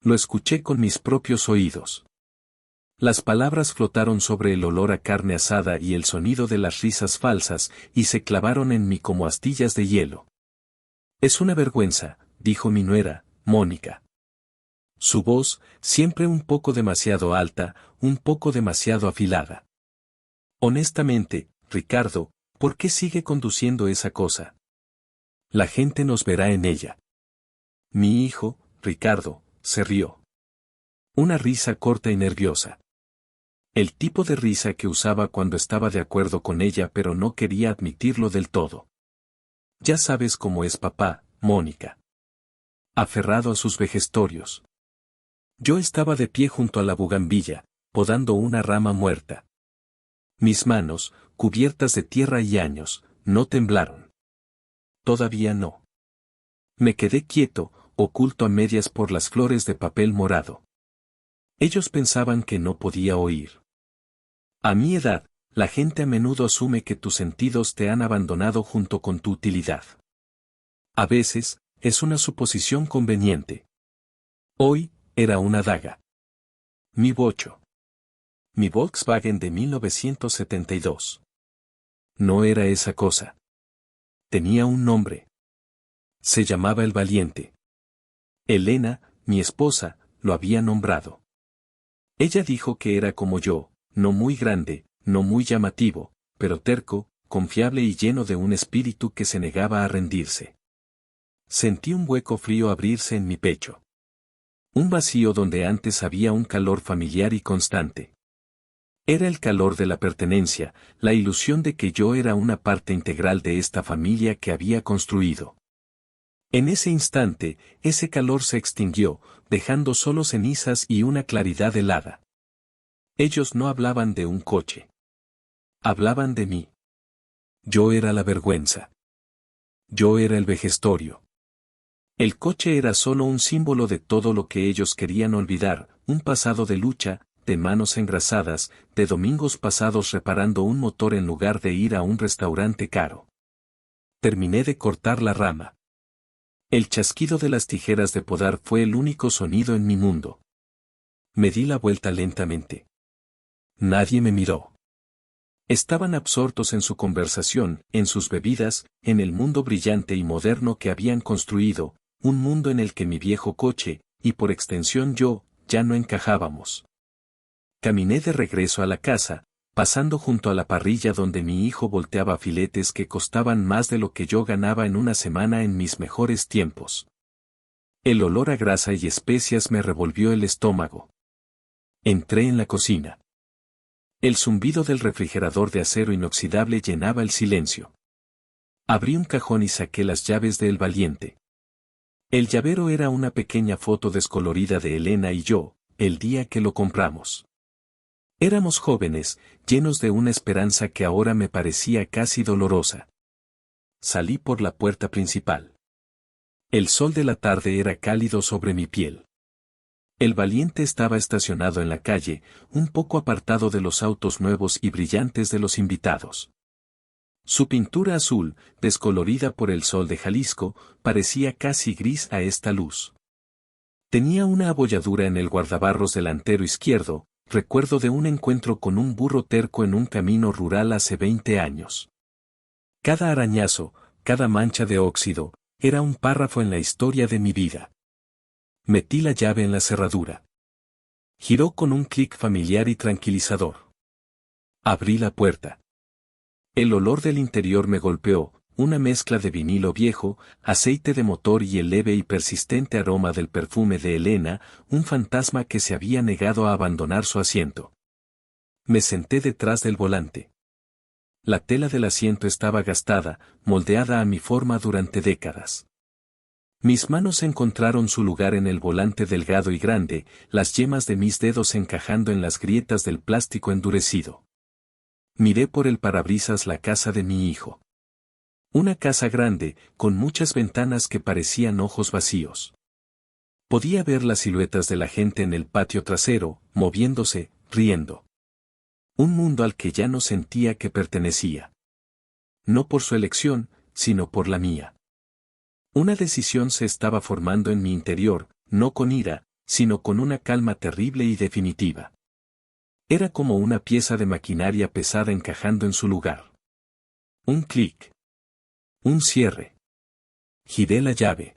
Lo escuché con mis propios oídos. Las palabras flotaron sobre el olor a carne asada y el sonido de las risas falsas, y se clavaron en mí como astillas de hielo. Es una vergüenza, dijo mi nuera, Mónica. Su voz, siempre un poco demasiado alta, un poco demasiado afilada. Honestamente, Ricardo, ¿por qué sigue conduciendo esa cosa? La gente nos verá en ella. Mi hijo, Ricardo, se rió. Una risa corta y nerviosa. El tipo de risa que usaba cuando estaba de acuerdo con ella pero no quería admitirlo del todo. Ya sabes cómo es papá, Mónica. Aferrado a sus vejestorios. Yo estaba de pie junto a la bugambilla, podando una rama muerta. Mis manos, cubiertas de tierra y años, no temblaron. Todavía no. Me quedé quieto, oculto a medias por las flores de papel morado. Ellos pensaban que no podía oír. A mi edad, la gente a menudo asume que tus sentidos te han abandonado junto con tu utilidad. A veces, es una suposición conveniente. Hoy, era una daga. Mi bocho. Mi Volkswagen de 1972. No era esa cosa. Tenía un nombre. Se llamaba El Valiente. Elena, mi esposa, lo había nombrado. Ella dijo que era como yo, no muy grande, no muy llamativo, pero terco, confiable y lleno de un espíritu que se negaba a rendirse. Sentí un hueco frío abrirse en mi pecho. Un vacío donde antes había un calor familiar y constante. Era el calor de la pertenencia, la ilusión de que yo era una parte integral de esta familia que había construido. En ese instante, ese calor se extinguió, dejando solo cenizas y una claridad helada. Ellos no hablaban de un coche. Hablaban de mí. Yo era la vergüenza. Yo era el vejestorio. El coche era solo un símbolo de todo lo que ellos querían olvidar, un pasado de lucha, de manos engrasadas, de domingos pasados reparando un motor en lugar de ir a un restaurante caro. Terminé de cortar la rama. El chasquido de las tijeras de podar fue el único sonido en mi mundo. Me di la vuelta lentamente. Nadie me miró. Estaban absortos en su conversación, en sus bebidas, en el mundo brillante y moderno que habían construido, un mundo en el que mi viejo coche, y por extensión yo, ya no encajábamos. Caminé de regreso a la casa, pasando junto a la parrilla donde mi hijo volteaba filetes que costaban más de lo que yo ganaba en una semana en mis mejores tiempos. El olor a grasa y especias me revolvió el estómago. Entré en la cocina. El zumbido del refrigerador de acero inoxidable llenaba el silencio. Abrí un cajón y saqué las llaves de El Valiente. El llavero era una pequeña foto descolorida de Elena y yo, el día que lo compramos. Éramos jóvenes, llenos de una esperanza que ahora me parecía casi dolorosa. Salí por la puerta principal. El sol de la tarde era cálido sobre mi piel. El Valiente estaba estacionado en la calle, un poco apartado de los autos nuevos y brillantes de los invitados. Su pintura azul, descolorida por el sol de Jalisco, parecía casi gris a esta luz. Tenía una abolladura en el guardabarros delantero izquierdo, recuerdo de un encuentro con un burro terco en un camino rural hace 20 años. Cada arañazo, cada mancha de óxido, era un párrafo en la historia de mi vida. Metí la llave en la cerradura. Giró con un clic familiar y tranquilizador. Abrí la puerta. El olor del interior me golpeó, una mezcla de vinilo viejo, aceite de motor y el leve y persistente aroma del perfume de Elena, un fantasma que se había negado a abandonar su asiento. Me senté detrás del volante. La tela del asiento estaba gastada, moldeada a mi forma durante décadas. Mis manos encontraron su lugar en el volante delgado y grande, las yemas de mis dedos encajando en las grietas del plástico endurecido. Miré por el parabrisas la casa de mi hijo. Una casa grande, con muchas ventanas que parecían ojos vacíos. Podía ver las siluetas de la gente en el patio trasero, moviéndose, riendo. Un mundo al que ya no sentía que pertenecía. No por su elección, sino por la mía. Una decisión se estaba formando en mi interior, no con ira, sino con una calma terrible y definitiva. Era como una pieza de maquinaria pesada encajando en su lugar. Un clic. Un cierre. Giré la llave.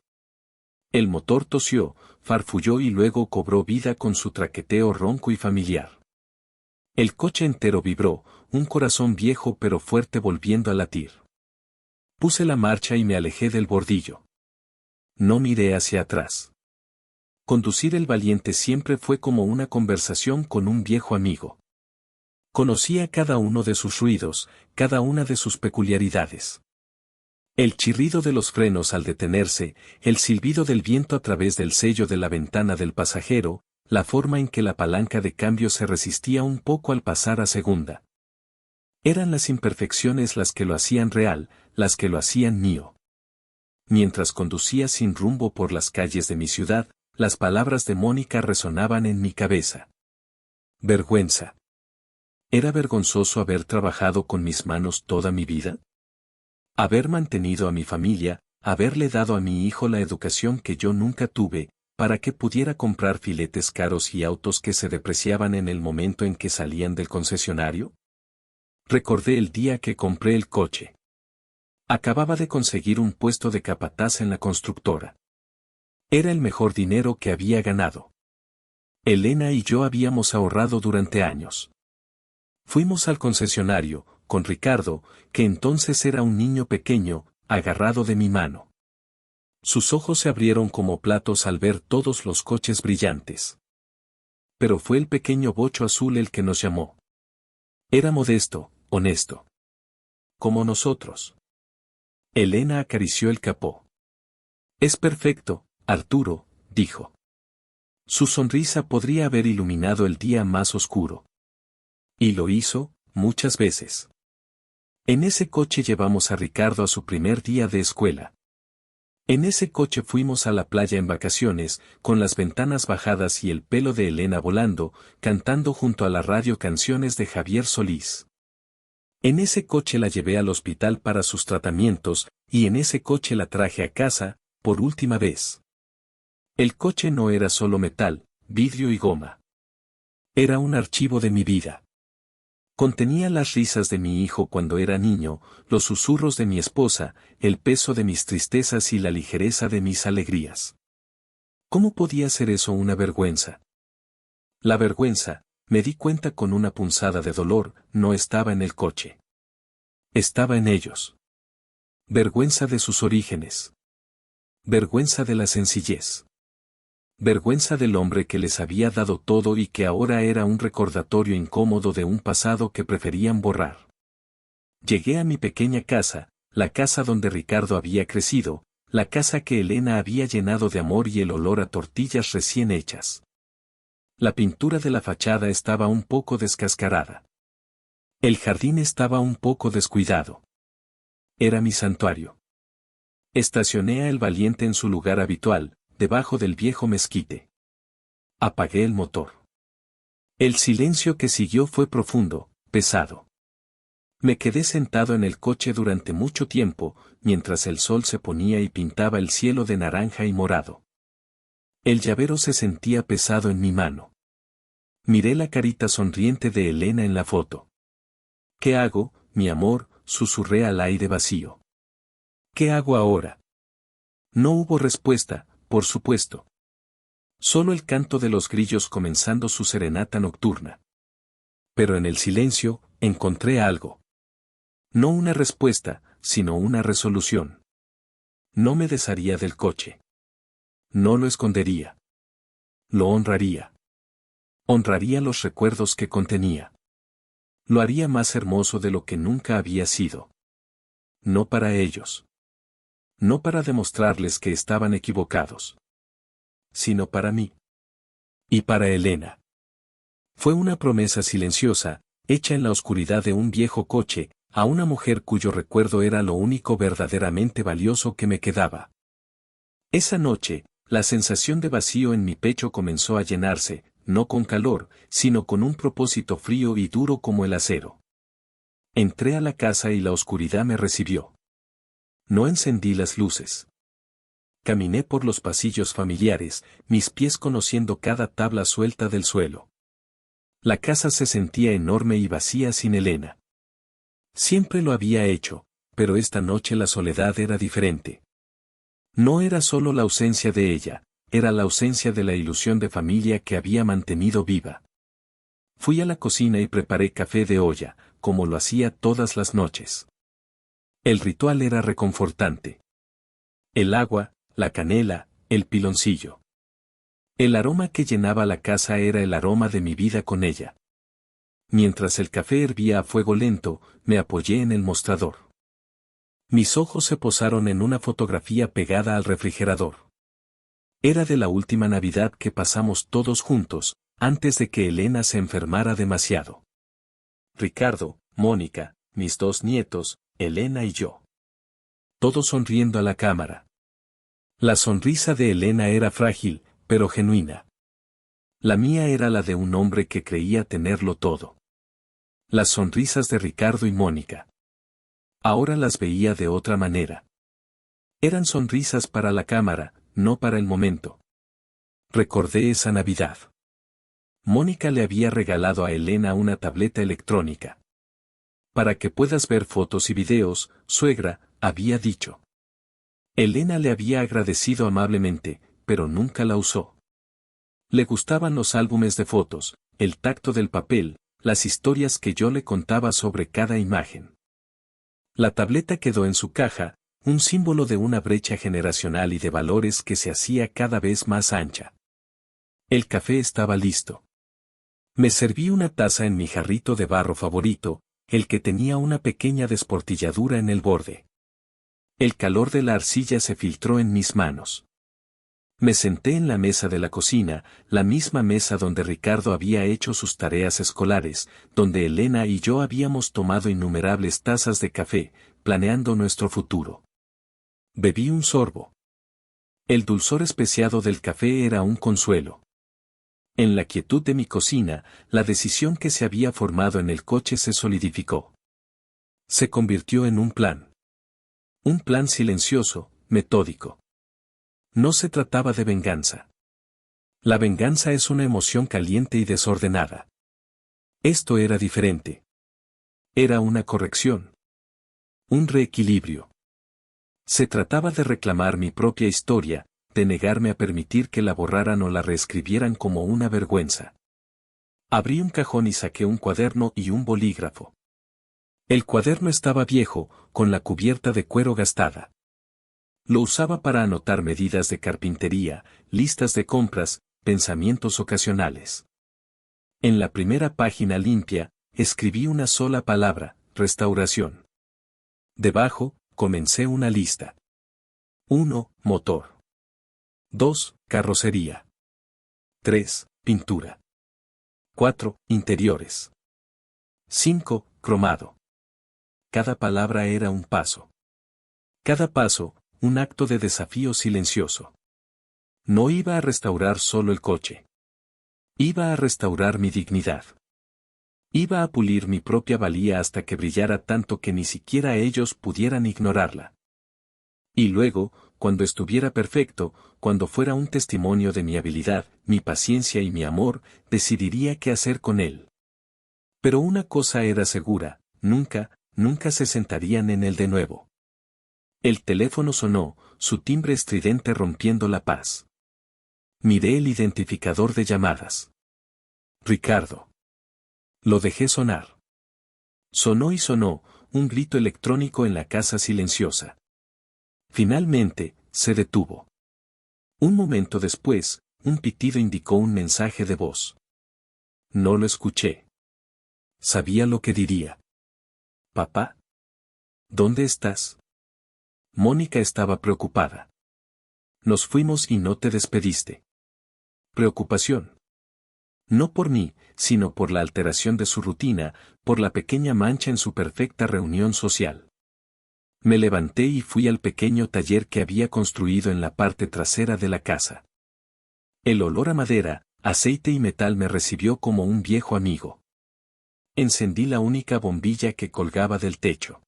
El motor tosió, farfulló y luego cobró vida con su traqueteo ronco y familiar. El coche entero vibró, un corazón viejo pero fuerte volviendo a latir. Puse la marcha y me alejé del bordillo. No miré hacia atrás. Conducir el Valiente siempre fue como una conversación con un viejo amigo. Conocía cada uno de sus ruidos, cada una de sus peculiaridades. El chirrido de los frenos al detenerse, el silbido del viento a través del sello de la ventana del pasajero, la forma en que la palanca de cambio se resistía un poco al pasar a segunda. Eran las imperfecciones las que lo hacían real, las que lo hacían mío. Mientras conducía sin rumbo por las calles de mi ciudad, las palabras de Mónica resonaban en mi cabeza. Vergüenza. ¿Era vergonzoso haber trabajado con mis manos toda mi vida? Haber mantenido a mi familia, haberle dado a mi hijo la educación que yo nunca tuve, para que pudiera comprar filetes caros y autos que se depreciaban en el momento en que salían del concesionario? Recordé el día que compré el coche. Acababa de conseguir un puesto de capataz en la constructora. Era el mejor dinero que había ganado. Elena y yo habíamos ahorrado durante años. Fuimos al concesionario, con Ricardo, que entonces era un niño pequeño, agarrado de mi mano. Sus ojos se abrieron como platos al ver todos los coches brillantes. Pero fue el pequeño bocho azul el que nos llamó. Era modesto, honesto. Como nosotros. Elena acarició el capó. Es perfecto, Arturo, dijo. Su sonrisa podría haber iluminado el día más oscuro. Y lo hizo, muchas veces. En ese coche llevamos a Ricardo a su primer día de escuela. En ese coche fuimos a la playa en vacaciones, con las ventanas bajadas y el pelo de Elena volando, cantando junto a la radio canciones de Javier Solís. En ese coche la llevé al hospital para sus tratamientos, y en ese coche la traje a casa, por última vez. El coche no era solo metal, vidrio y goma. Era un archivo de mi vida. Contenía las risas de mi hijo cuando era niño, los susurros de mi esposa, el peso de mis tristezas y la ligereza de mis alegrías. ¿Cómo podía ser eso una vergüenza? La vergüenza, me di cuenta con una punzada de dolor, no estaba en el coche. Estaba en ellos. Vergüenza de sus orígenes. Vergüenza de la sencillez. Vergüenza del hombre que les había dado todo y que ahora era un recordatorio incómodo de un pasado que preferían borrar. Llegué a mi pequeña casa, la casa donde Ricardo había crecido, la casa que Elena había llenado de amor y el olor a tortillas recién hechas. La pintura de la fachada estaba un poco descascarada. El jardín estaba un poco descuidado. Era mi santuario. Estacioné a el Valiente en su lugar habitual, debajo del viejo mezquite. Apagué el motor. El silencio que siguió fue profundo, pesado. Me quedé sentado en el coche durante mucho tiempo, mientras el sol se ponía y pintaba el cielo de naranja y morado. El llavero se sentía pesado en mi mano. Miré la carita sonriente de Elena en la foto. ¿Qué hago, mi amor?, susurré al aire vacío. ¿Qué hago ahora? No hubo respuesta, por supuesto. Solo el canto de los grillos comenzando su serenata nocturna. Pero en el silencio, encontré algo. No una respuesta, sino una resolución. No me desharía del coche. No lo escondería. Lo honraría. Honraría los recuerdos que contenía. Lo haría más hermoso de lo que nunca había sido. No para ellos. No para demostrarles que estaban equivocados. Sino para mí. Y para Elena. Fue una promesa silenciosa, hecha en la oscuridad de un viejo coche, a una mujer cuyo recuerdo era lo único verdaderamente valioso que me quedaba. Esa noche, la sensación de vacío en mi pecho comenzó a llenarse, no con calor, sino con un propósito frío y duro como el acero. Entré a la casa y la oscuridad me recibió. No encendí las luces. Caminé por los pasillos familiares, mis pies conociendo cada tabla suelta del suelo. La casa se sentía enorme y vacía sin Elena. Siempre lo había hecho, pero esta noche la soledad era diferente. No era solo la ausencia de ella, era la ausencia de la ilusión de familia que había mantenido viva. Fui a la cocina y preparé café de olla, como lo hacía todas las noches. El ritual era reconfortante. El agua, la canela, el piloncillo. El aroma que llenaba la casa era el aroma de mi vida con ella. Mientras el café hervía a fuego lento, me apoyé en el mostrador. Mis ojos se posaron en una fotografía pegada al refrigerador. Era de la última Navidad que pasamos todos juntos, antes de que Elena se enfermara demasiado. Ricardo, Mónica, mis 2 nietos, Elena y yo. Todos sonriendo a la cámara. La sonrisa de Elena era frágil, pero genuina. La mía era la de un hombre que creía tenerlo todo. Las sonrisas de Ricardo y Mónica. Ahora las veía de otra manera. Eran sonrisas para la cámara, no para el momento. Recordé esa Navidad. Mónica le había regalado a Elena una tableta electrónica. Para que puedas ver fotos y videos, suegra, había dicho. Elena le había agradecido amablemente, pero nunca la usó. Le gustaban los álbumes de fotos, el tacto del papel, las historias que yo le contaba sobre cada imagen. La tableta quedó en su caja, un símbolo de una brecha generacional y de valores que se hacía cada vez más ancha. El café estaba listo. Me serví una taza en mi jarrito de barro favorito, el que tenía una pequeña desportilladura en el borde. El calor de la arcilla se filtró en mis manos. Me senté en la mesa de la cocina, la misma mesa donde Ricardo había hecho sus tareas escolares, donde Elena y yo habíamos tomado innumerables tazas de café, planeando nuestro futuro. Bebí un sorbo. El dulzor especiado del café era un consuelo. En la quietud de mi cocina, la decisión que se había formado en el coche se solidificó. Se convirtió en un plan. Un plan silencioso, metódico. No se trataba de venganza. La venganza es una emoción caliente y desordenada. Esto era diferente. Era una corrección. Un reequilibrio. Se trataba de reclamar mi propia historia, de negarme a permitir que la borraran o la reescribieran como una vergüenza. Abrí un cajón y saqué un cuaderno y un bolígrafo. El cuaderno estaba viejo, con la cubierta de cuero gastada. Lo usaba para anotar medidas de carpintería, listas de compras, pensamientos ocasionales. En la primera página limpia, escribí una sola palabra, restauración. Debajo, comencé una lista. 1. Motor. 2. Carrocería. 3. Pintura. 4. Interiores. 5. Cromado. Cada palabra era un paso. Cada paso, un acto de desafío silencioso. No iba a restaurar solo el coche. Iba a restaurar mi dignidad. Iba a pulir mi propia valía hasta que brillara tanto que ni siquiera ellos pudieran ignorarla. Y luego, cuando estuviera perfecto, cuando fuera un testimonio de mi habilidad, mi paciencia y mi amor, decidiría qué hacer con él. Pero una cosa era segura, nunca se sentarían en él de nuevo. El teléfono sonó, su timbre estridente rompiendo la paz. Miré el identificador de llamadas. Ricardo. Lo dejé sonar. Sonó y sonó, un grito electrónico en la casa silenciosa. Finalmente, se detuvo. Un momento después, un pitido indicó un mensaje de voz. No lo escuché. Sabía lo que diría. ¿Papá? ¿Dónde estás? Mónica estaba preocupada. Nos fuimos y no te despediste. Preocupación. No por mí, sino por la alteración de su rutina, por la pequeña mancha en su perfecta reunión social. Me levanté y fui al pequeño taller que había construido en la parte trasera de la casa. El olor a madera, aceite y metal me recibió como un viejo amigo. Encendí la única bombilla que colgaba del techo.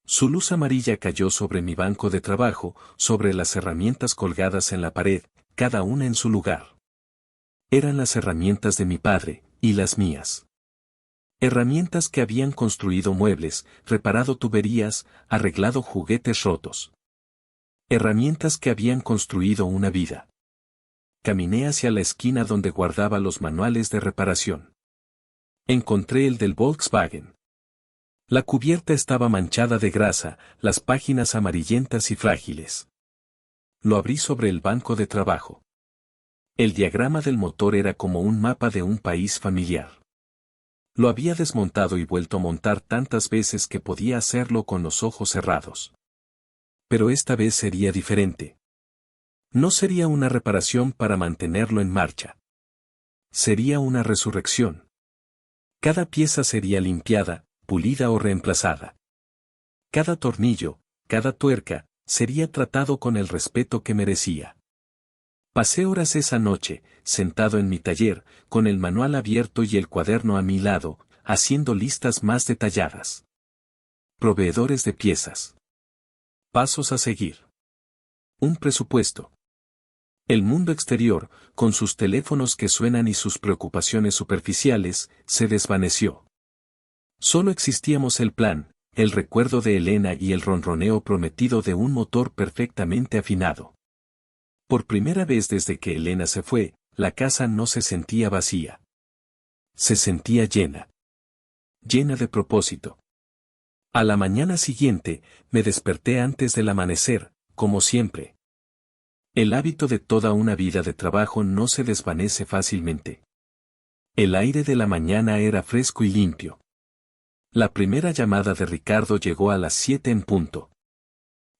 Su luz amarilla cayó sobre mi banco de trabajo, sobre las herramientas colgadas en la pared, cada una en su lugar. Eran las herramientas de mi padre, y las mías. Herramientas que habían construido muebles, reparado tuberías, arreglado juguetes rotos. Herramientas que habían construido una vida. Caminé hacia la esquina donde guardaba los manuales de reparación. Encontré el del Volkswagen. La cubierta estaba manchada de grasa, las páginas amarillentas y frágiles. Lo abrí sobre el banco de trabajo. El diagrama del motor era como un mapa de un país familiar. Lo había desmontado y vuelto a montar tantas veces que podía hacerlo con los ojos cerrados. Pero esta vez sería diferente. No sería una reparación para mantenerlo en marcha. Sería una resurrección. Cada pieza sería limpiada, pulida o reemplazada. Cada tornillo, cada tuerca, sería tratado con el respeto que merecía. Pasé horas esa noche, sentado en mi taller, con el manual abierto y el cuaderno a mi lado, haciendo listas más detalladas. Proveedores de piezas. Pasos a seguir. Un presupuesto. El mundo exterior, con sus teléfonos que suenan y sus preocupaciones superficiales, se desvaneció. Solo existíamos el plan, el recuerdo de Elena y el ronroneo prometido de un motor perfectamente afinado. Por primera vez desde que Elena se fue, la casa no se sentía vacía. Se sentía llena. Llena de propósito. A la mañana siguiente, me desperté antes del amanecer, como siempre. El hábito de toda una vida de trabajo no se desvanece fácilmente. El aire de la mañana era fresco y limpio. La primera llamada de Ricardo llegó a las 7 en punto.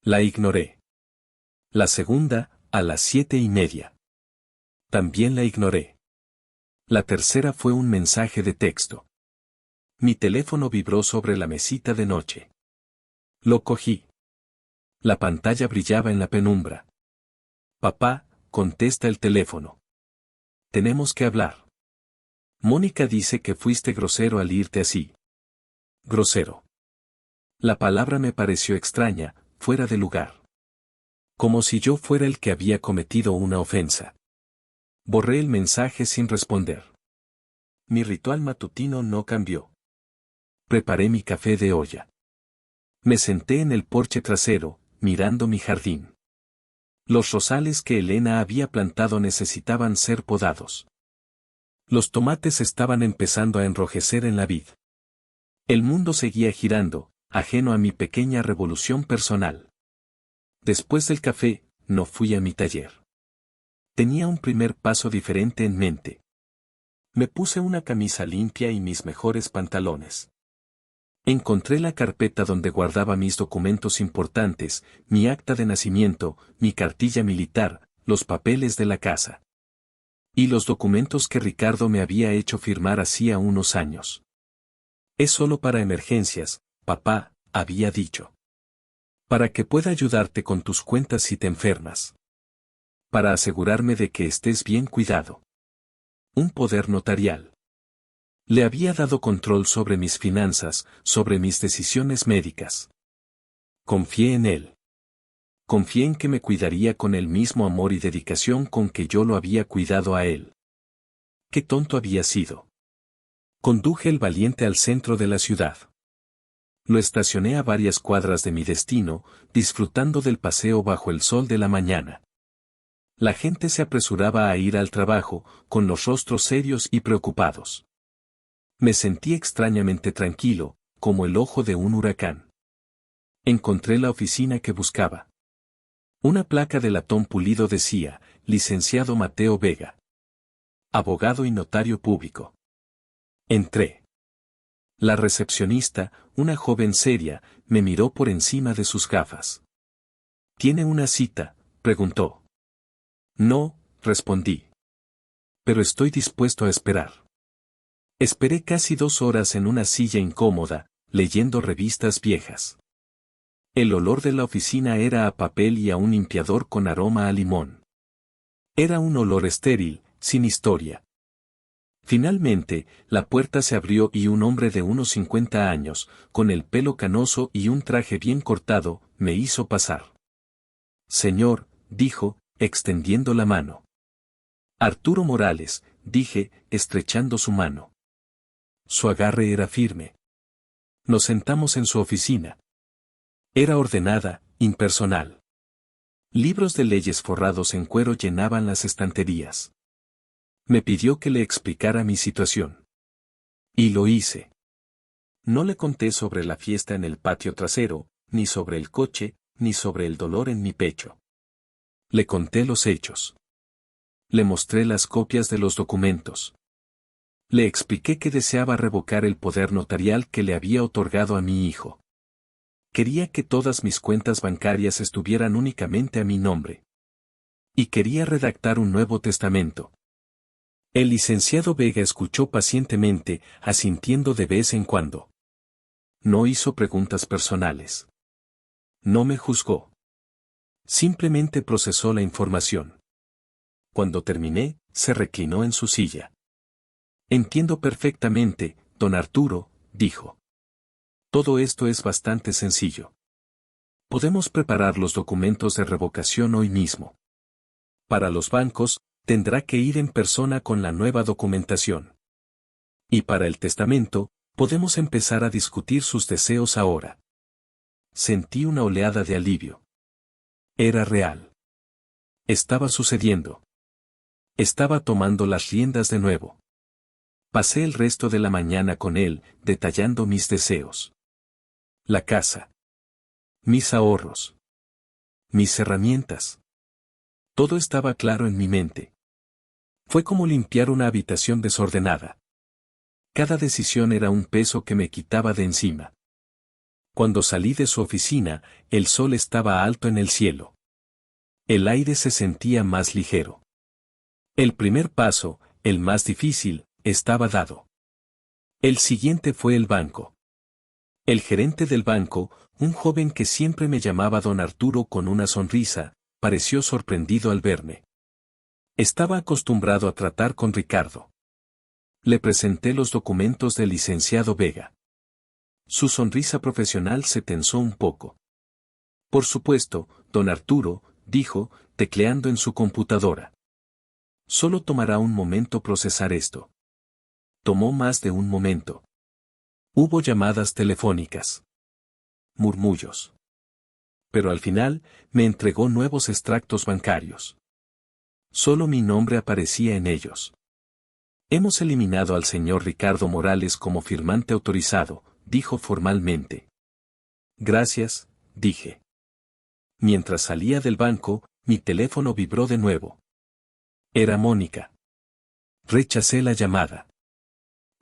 La ignoré. La segunda, a las 7:30. También la ignoré. La tercera fue un mensaje de texto. Mi teléfono vibró sobre la mesita de noche. Lo cogí. La pantalla brillaba en la penumbra. Papá, contesta el teléfono. Tenemos que hablar. Mónica dice que fuiste grosero al irte así. Grosero. La palabra me pareció extraña, fuera de lugar. Como si yo fuera el que había cometido una ofensa. Borré el mensaje sin responder. Mi ritual matutino no cambió. Preparé mi café de olla. Me senté en el porche trasero, mirando mi jardín. Los rosales que Elena había plantado necesitaban ser podados. Los tomates estaban empezando a enrojecer en la vid. El mundo seguía girando, ajeno a mi pequeña revolución personal. Después del café, no fui a mi taller. Tenía un primer paso diferente en mente. Me puse una camisa limpia y mis mejores pantalones. Encontré la carpeta donde guardaba mis documentos importantes, mi acta de nacimiento, mi cartilla militar, los papeles de la casa. Y los documentos que Ricardo me había hecho firmar hacía unos años. Es solo para emergencias, papá, había dicho. Para que pueda ayudarte con tus cuentas si te enfermas. Para asegurarme de que estés bien cuidado. Un poder notarial. Le había dado control sobre mis finanzas, sobre mis decisiones médicas. Confié en él. Confié en que me cuidaría con el mismo amor y dedicación con que yo lo había cuidado a él. Qué tonto había sido. Conduje el Valiente al centro de la ciudad. Lo estacioné a varias cuadras de mi destino, disfrutando del paseo bajo el sol de la mañana. La gente se apresuraba a ir al trabajo, con los rostros serios y preocupados. Me sentí extrañamente tranquilo, como el ojo de un huracán. Encontré la oficina que buscaba. Una placa de latón pulido decía, licenciado Mateo Vega. Abogado y notario público. Entré. La recepcionista, una joven seria, me miró por encima de sus gafas. ¿Tiene una cita?, preguntó. No, respondí. Pero estoy dispuesto a esperar. Esperé casi 2 horas en una silla incómoda, leyendo revistas viejas. El olor de la oficina era a papel y a un limpiador con aroma a limón. Era un olor estéril, sin historia. Finalmente, la puerta se abrió y un hombre de unos 50 años, con el pelo canoso y un traje bien cortado, me hizo pasar. Señor, dijo, extendiendo la mano. Arturo Morales, dije, estrechando su mano. Su agarre era firme. Nos sentamos en su oficina. Era ordenada, impersonal. Libros de leyes forrados en cuero llenaban las estanterías. Me pidió que le explicara mi situación. Y lo hice. No le conté sobre la fiesta en el patio trasero, ni sobre el coche, ni sobre el dolor en mi pecho. Le conté los hechos. Le mostré las copias de los documentos. Le expliqué que deseaba revocar el poder notarial que le había otorgado a mi hijo. Quería que todas mis cuentas bancarias estuvieran únicamente a mi nombre. Y quería redactar un nuevo testamento. El licenciado Vega escuchó pacientemente, asintiendo de vez en cuando. No hizo preguntas personales. No me juzgó. Simplemente procesó la información. Cuando terminé, se reclinó en su silla. Entiendo perfectamente, don Arturo, dijo. Todo esto es bastante sencillo. Podemos preparar los documentos de revocación hoy mismo. Para los bancos, tendrá que ir en persona con la nueva documentación. Y para el testamento, podemos empezar a discutir sus deseos ahora. Sentí una oleada de alivio. Era real. Estaba sucediendo. Estaba tomando las riendas de nuevo. Pasé el resto de la mañana con él, detallando mis deseos. La casa. Mis ahorros. Mis herramientas. Todo estaba claro en mi mente. Fue como limpiar una habitación desordenada. Cada decisión era un peso que me quitaba de encima. Cuando salí de su oficina, el sol estaba alto en el cielo. El aire se sentía más ligero. El primer paso, el más difícil, estaba dado. El siguiente fue el banco. El gerente del banco, un joven que siempre me llamaba don Arturo con una sonrisa, pareció sorprendido al verme. Estaba acostumbrado a tratar con Ricardo. Le presenté los documentos del licenciado Vega. Su sonrisa profesional se tensó un poco. Por supuesto, don Arturo, dijo, tecleando en su computadora. Solo tomará un momento procesar esto. Tomó más de un momento. Hubo llamadas telefónicas. Murmullos. Pero al final, me entregó nuevos extractos bancarios. Solo mi nombre aparecía en ellos. Hemos eliminado al señor Ricardo Morales como firmante autorizado, dijo formalmente. Gracias, dije. Mientras salía del banco, mi teléfono vibró de nuevo. Era Mónica. Rechacé la llamada.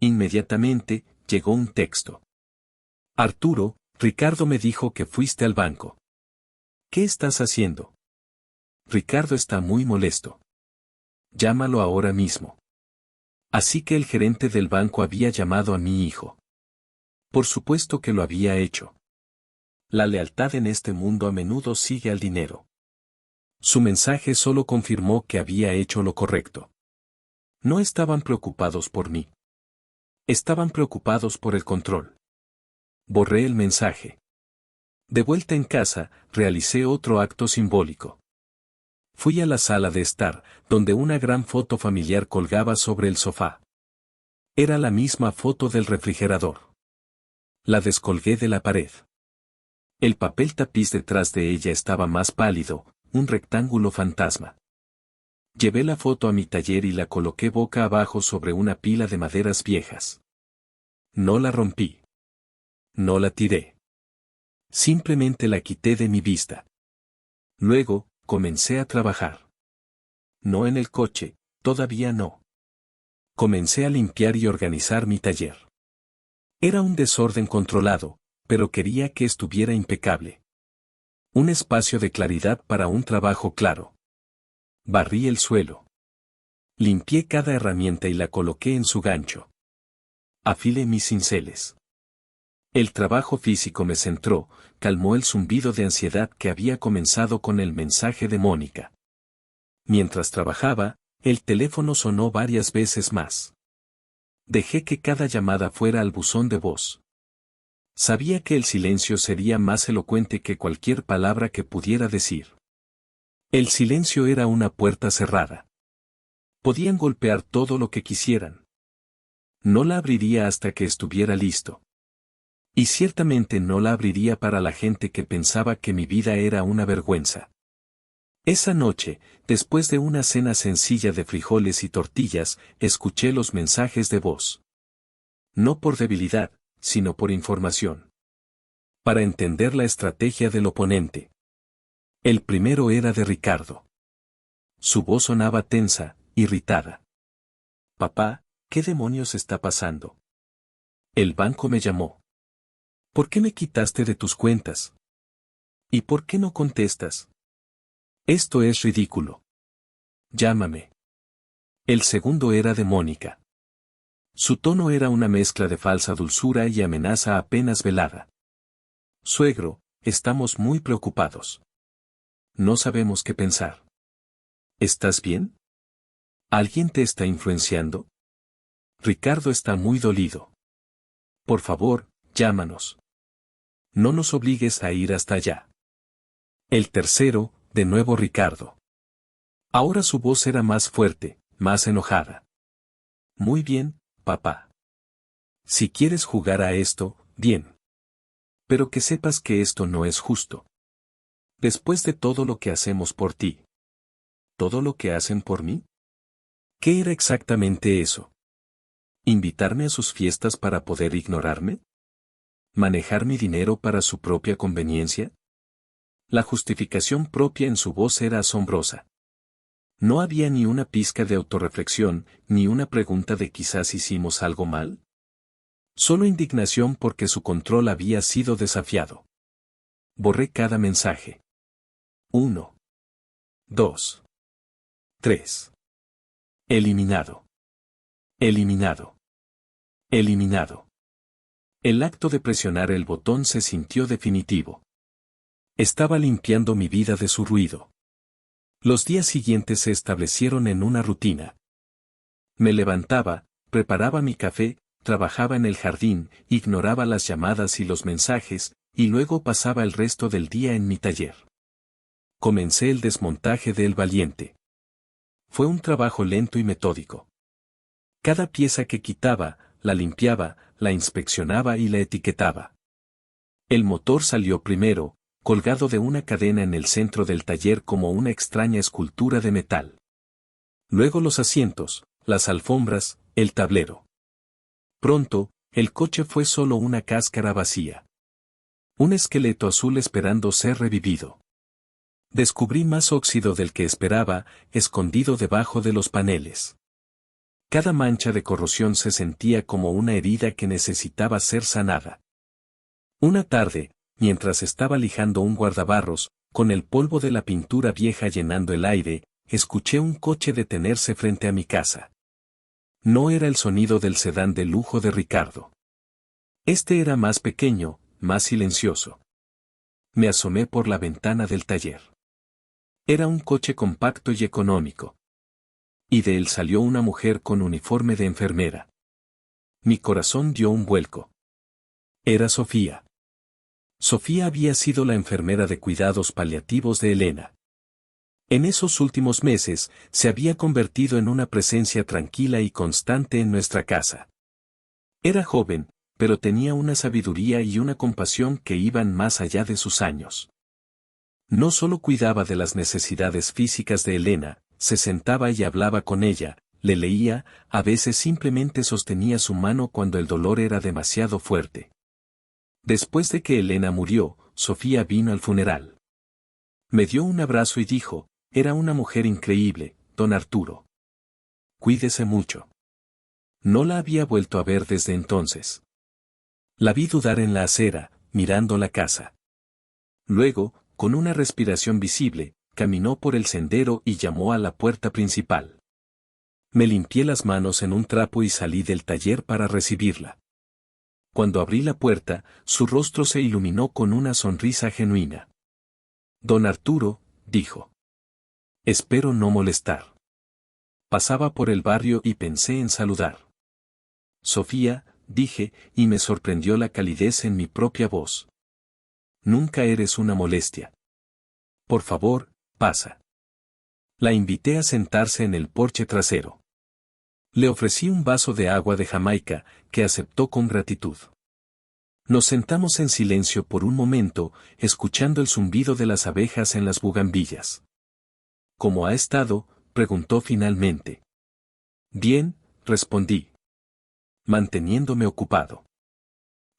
Inmediatamente, llegó un texto. Arturo, Ricardo me dijo que fuiste al banco. ¿Qué estás haciendo? Ricardo está muy molesto. Llámalo ahora mismo. Así que el gerente del banco había llamado a mi hijo. Por supuesto que lo había hecho. La lealtad en este mundo a menudo sigue al dinero. Su mensaje solo confirmó que había hecho lo correcto. No estaban preocupados por mí. Estaban preocupados por el control. Borré el mensaje. De vuelta en casa, realicé otro acto simbólico. Fui a la sala de estar, donde una gran foto familiar colgaba sobre el sofá. Era la misma foto del refrigerador. La descolgué de la pared. El papel tapiz detrás de ella estaba más pálido, un rectángulo fantasma. Llevé la foto a mi taller y la coloqué boca abajo sobre una pila de maderas viejas. No la rompí. No la tiré. Simplemente la quité de mi vista. Luego, comencé a trabajar. No en el coche, todavía no. Comencé a limpiar y organizar mi taller. Era un desorden controlado, pero quería que estuviera impecable. Un espacio de claridad para un trabajo claro. Barrí el suelo. Limpié cada herramienta y la coloqué en su gancho. Afilé mis cinceles. El trabajo físico me centró, calmó el zumbido de ansiedad que había comenzado con el mensaje de Mónica. Mientras trabajaba, el teléfono sonó varias veces más. Dejé que cada llamada fuera al buzón de voz. Sabía que el silencio sería más elocuente que cualquier palabra que pudiera decir. El silencio era una puerta cerrada. Podían golpear todo lo que quisieran. No la abriría hasta que estuviera listo. Y ciertamente no la abriría para la gente que pensaba que mi vida era una vergüenza. Esa noche, después de una cena sencilla de frijoles y tortillas, escuché los mensajes de voz. No por debilidad, sino por información. Para entender la estrategia del oponente. El primero era de Ricardo. Su voz sonaba tensa, irritada. Papá, ¿qué demonios está pasando? El banco me llamó. ¿Por qué me quitaste de tus cuentas? ¿Y por qué no contestas? Esto es ridículo. Llámame. El segundo era de Mónica. Su tono era una mezcla de falsa dulzura y amenaza apenas velada. Suegro, estamos muy preocupados. No sabemos qué pensar. ¿Estás bien? ¿Alguien te está influenciando? Ricardo está muy dolido. Por favor, llámanos. No nos obligues a ir hasta allá. El tercero, de nuevo Ricardo. Ahora su voz era más fuerte, más enojada. Muy bien, papá. Si quieres jugar a esto, bien. Pero que sepas que esto no es justo. Después de todo lo que hacemos por ti. ¿Todo lo que hacen por mí? ¿Qué era exactamente eso? ¿Invitarme a sus fiestas para poder ignorarme? ¿Manejar mi dinero para su propia conveniencia? La justificación propia en su voz era asombrosa. No había ni una pizca de autorreflexión, ni una pregunta de quizás hicimos algo mal. Solo indignación porque su control había sido desafiado. Borré cada mensaje. 1, 2, 3. Eliminado. Eliminado. Eliminado. El acto de presionar el botón se sintió definitivo. Estaba limpiando mi vida de su ruido. Los días siguientes se establecieron en una rutina. Me levantaba, preparaba mi café, trabajaba en el jardín, ignoraba las llamadas y los mensajes, y luego pasaba el resto del día en mi taller. Comencé el desmontaje de El Valiente. Fue un trabajo lento y metódico. Cada pieza que quitaba, la limpiaba, la inspeccionaba y la etiquetaba. El motor salió primero, colgado de una cadena en el centro del taller como una extraña escultura de metal. Luego los asientos, las alfombras, el tablero. Pronto, el coche fue solo una cáscara vacía. Un esqueleto azul esperando ser revivido. Descubrí más óxido del que esperaba, escondido debajo de los paneles. Cada mancha de corrosión se sentía como una herida que necesitaba ser sanada. Una tarde, mientras estaba lijando un guardabarros, con el polvo de la pintura vieja llenando el aire, escuché un coche detenerse frente a mi casa. No era el sonido del sedán de lujo de Ricardo. Este era más pequeño, más silencioso. Me asomé por la ventana del taller. Era un coche compacto y económico. Y de él salió una mujer con uniforme de enfermera. Mi corazón dio un vuelco. Era Sofía. Sofía había sido la enfermera de cuidados paliativos de Elena. En esos últimos meses, se había convertido en una presencia tranquila y constante en nuestra casa. Era joven, pero tenía una sabiduría y una compasión que iban más allá de sus años. No solo cuidaba de las necesidades físicas de Elena, se sentaba y hablaba con ella, le leía, a veces simplemente sostenía su mano cuando el dolor era demasiado fuerte. Después de que Elena murió, Sofía vino al funeral. Me dio un abrazo y dijo, era una mujer increíble, don Arturo. Cuídese mucho. No la había vuelto a ver desde entonces. La vi dudar en la acera, mirando la casa. Luego, con una respiración visible, caminó por el sendero y llamó a la puerta principal. Me limpié las manos en un trapo y salí del taller para recibirla. Cuando abrí la puerta, su rostro se iluminó con una sonrisa genuina. Don Arturo, dijo. Espero no molestar. Pasaba por el barrio y pensé en saludar. Sofía, dije, y me sorprendió la calidez en mi propia voz. Nunca eres una molestia. Por favor, pasa. La invité a sentarse en el porche trasero. Le ofrecí un vaso de agua de Jamaica, que aceptó con gratitud. Nos sentamos en silencio por un momento, escuchando el zumbido de las abejas en las bugambillas. ¿Cómo ha estado?, preguntó finalmente. Bien, respondí. Manteniéndome ocupado.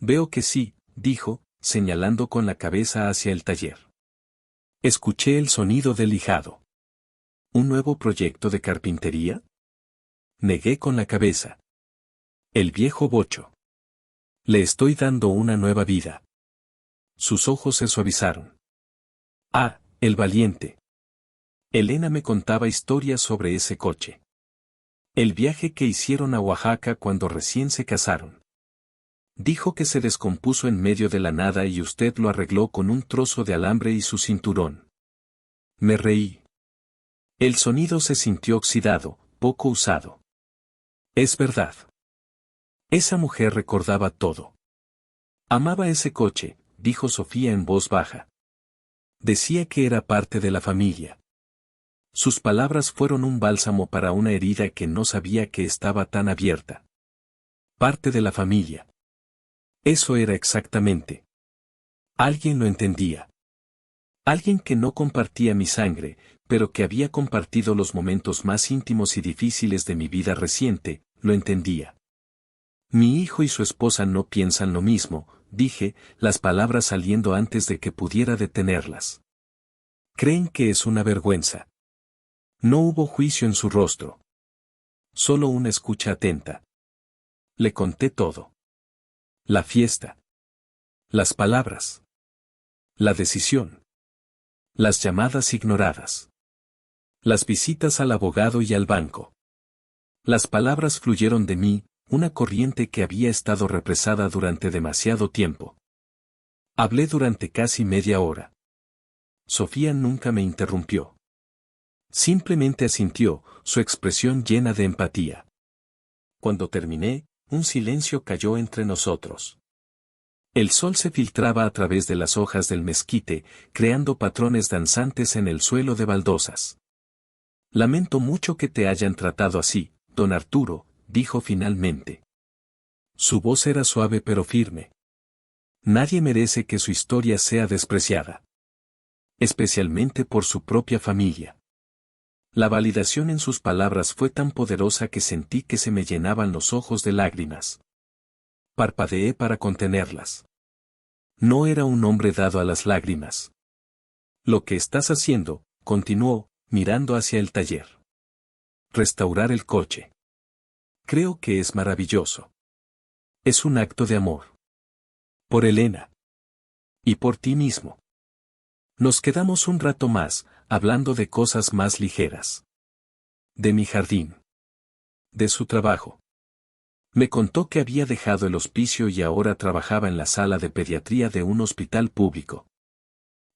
Veo que sí, dijo, señalando con la cabeza hacia el taller. Escuché el sonido del lijado. ¿Un nuevo proyecto de carpintería? Negué con la cabeza. El viejo bocho. Le estoy dando una nueva vida. Sus ojos se suavizaron. Ah, el valiente. Elena me contaba historias sobre ese coche. El viaje que hicieron a Oaxaca cuando recién se casaron. Dijo que se descompuso en medio de la nada y usted lo arregló con un trozo de alambre y su cinturón. Me reí. El sonido se sintió oxidado, poco usado. Es verdad. Esa mujer recordaba todo. Amaba ese coche, dijo Sofía en voz baja. Decía que era parte de la familia. Sus palabras fueron un bálsamo para una herida que no sabía que estaba tan abierta. Parte de la familia. Eso era exactamente. Alguien lo entendía. Alguien que no compartía mi sangre, pero que había compartido los momentos más íntimos y difíciles de mi vida reciente, lo entendía. Mi hijo y su esposa no piensan lo mismo, dije, las palabras saliendo antes de que pudiera detenerlas. Creen que es una vergüenza. No hubo juicio en su rostro. Solo una escucha atenta. Le conté todo. La fiesta. Las palabras. La decisión. Las llamadas ignoradas. Las visitas al abogado y al banco. Las palabras fluyeron de mí, una corriente que había estado represada durante demasiado tiempo. Hablé durante casi media hora. Sofía nunca me interrumpió. Simplemente asintió, su expresión llena de empatía. Cuando terminé, un silencio cayó entre nosotros. El sol se filtraba a través de las hojas del mezquite, creando patrones danzantes en el suelo de baldosas. Lamento mucho que te hayan tratado así, don Arturo, dijo finalmente. Su voz era suave pero firme. Nadie merece que su historia sea despreciada. Especialmente por su propia familia. La validación en sus palabras fue tan poderosa que sentí que se me llenaban los ojos de lágrimas. Parpadeé para contenerlas. No era un hombre dado a las lágrimas. Lo que estás haciendo, continuó, mirando hacia el taller. Restaurar el coche. Creo que es maravilloso. Es un acto de amor. Por Elena. Y por ti mismo. Nos quedamos un rato más, hablando de cosas más ligeras. De mi jardín. De su trabajo. Me contó que había dejado el hospicio y ahora trabajaba en la sala de pediatría de un hospital público.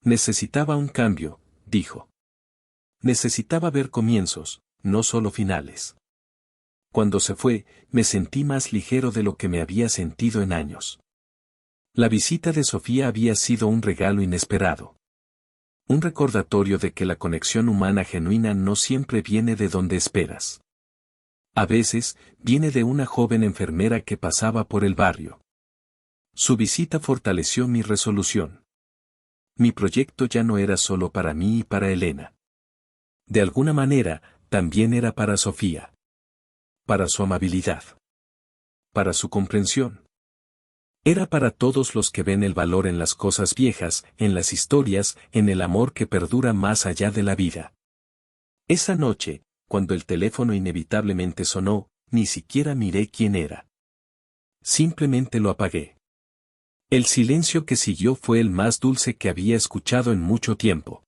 Necesitaba un cambio, dijo. Necesitaba ver comienzos, no solo finales. Cuando se fue, me sentí más ligero de lo que me había sentido en años. La visita de Sofía había sido un regalo inesperado. Un recordatorio de que la conexión humana genuina no siempre viene de donde esperas. A veces, viene de una joven enfermera que pasaba por el barrio. Su visita fortaleció mi resolución. Mi proyecto ya no era solo para mí y para Elena. De alguna manera, también era para Sofía. Para su amabilidad. Para su comprensión. Era para todos los que ven el valor en las cosas viejas, en las historias, en el amor que perdura más allá de la vida. Esa noche, cuando el teléfono inevitablemente sonó, ni siquiera miré quién era. Simplemente lo apagué. El silencio que siguió fue el más dulce que había escuchado en mucho tiempo.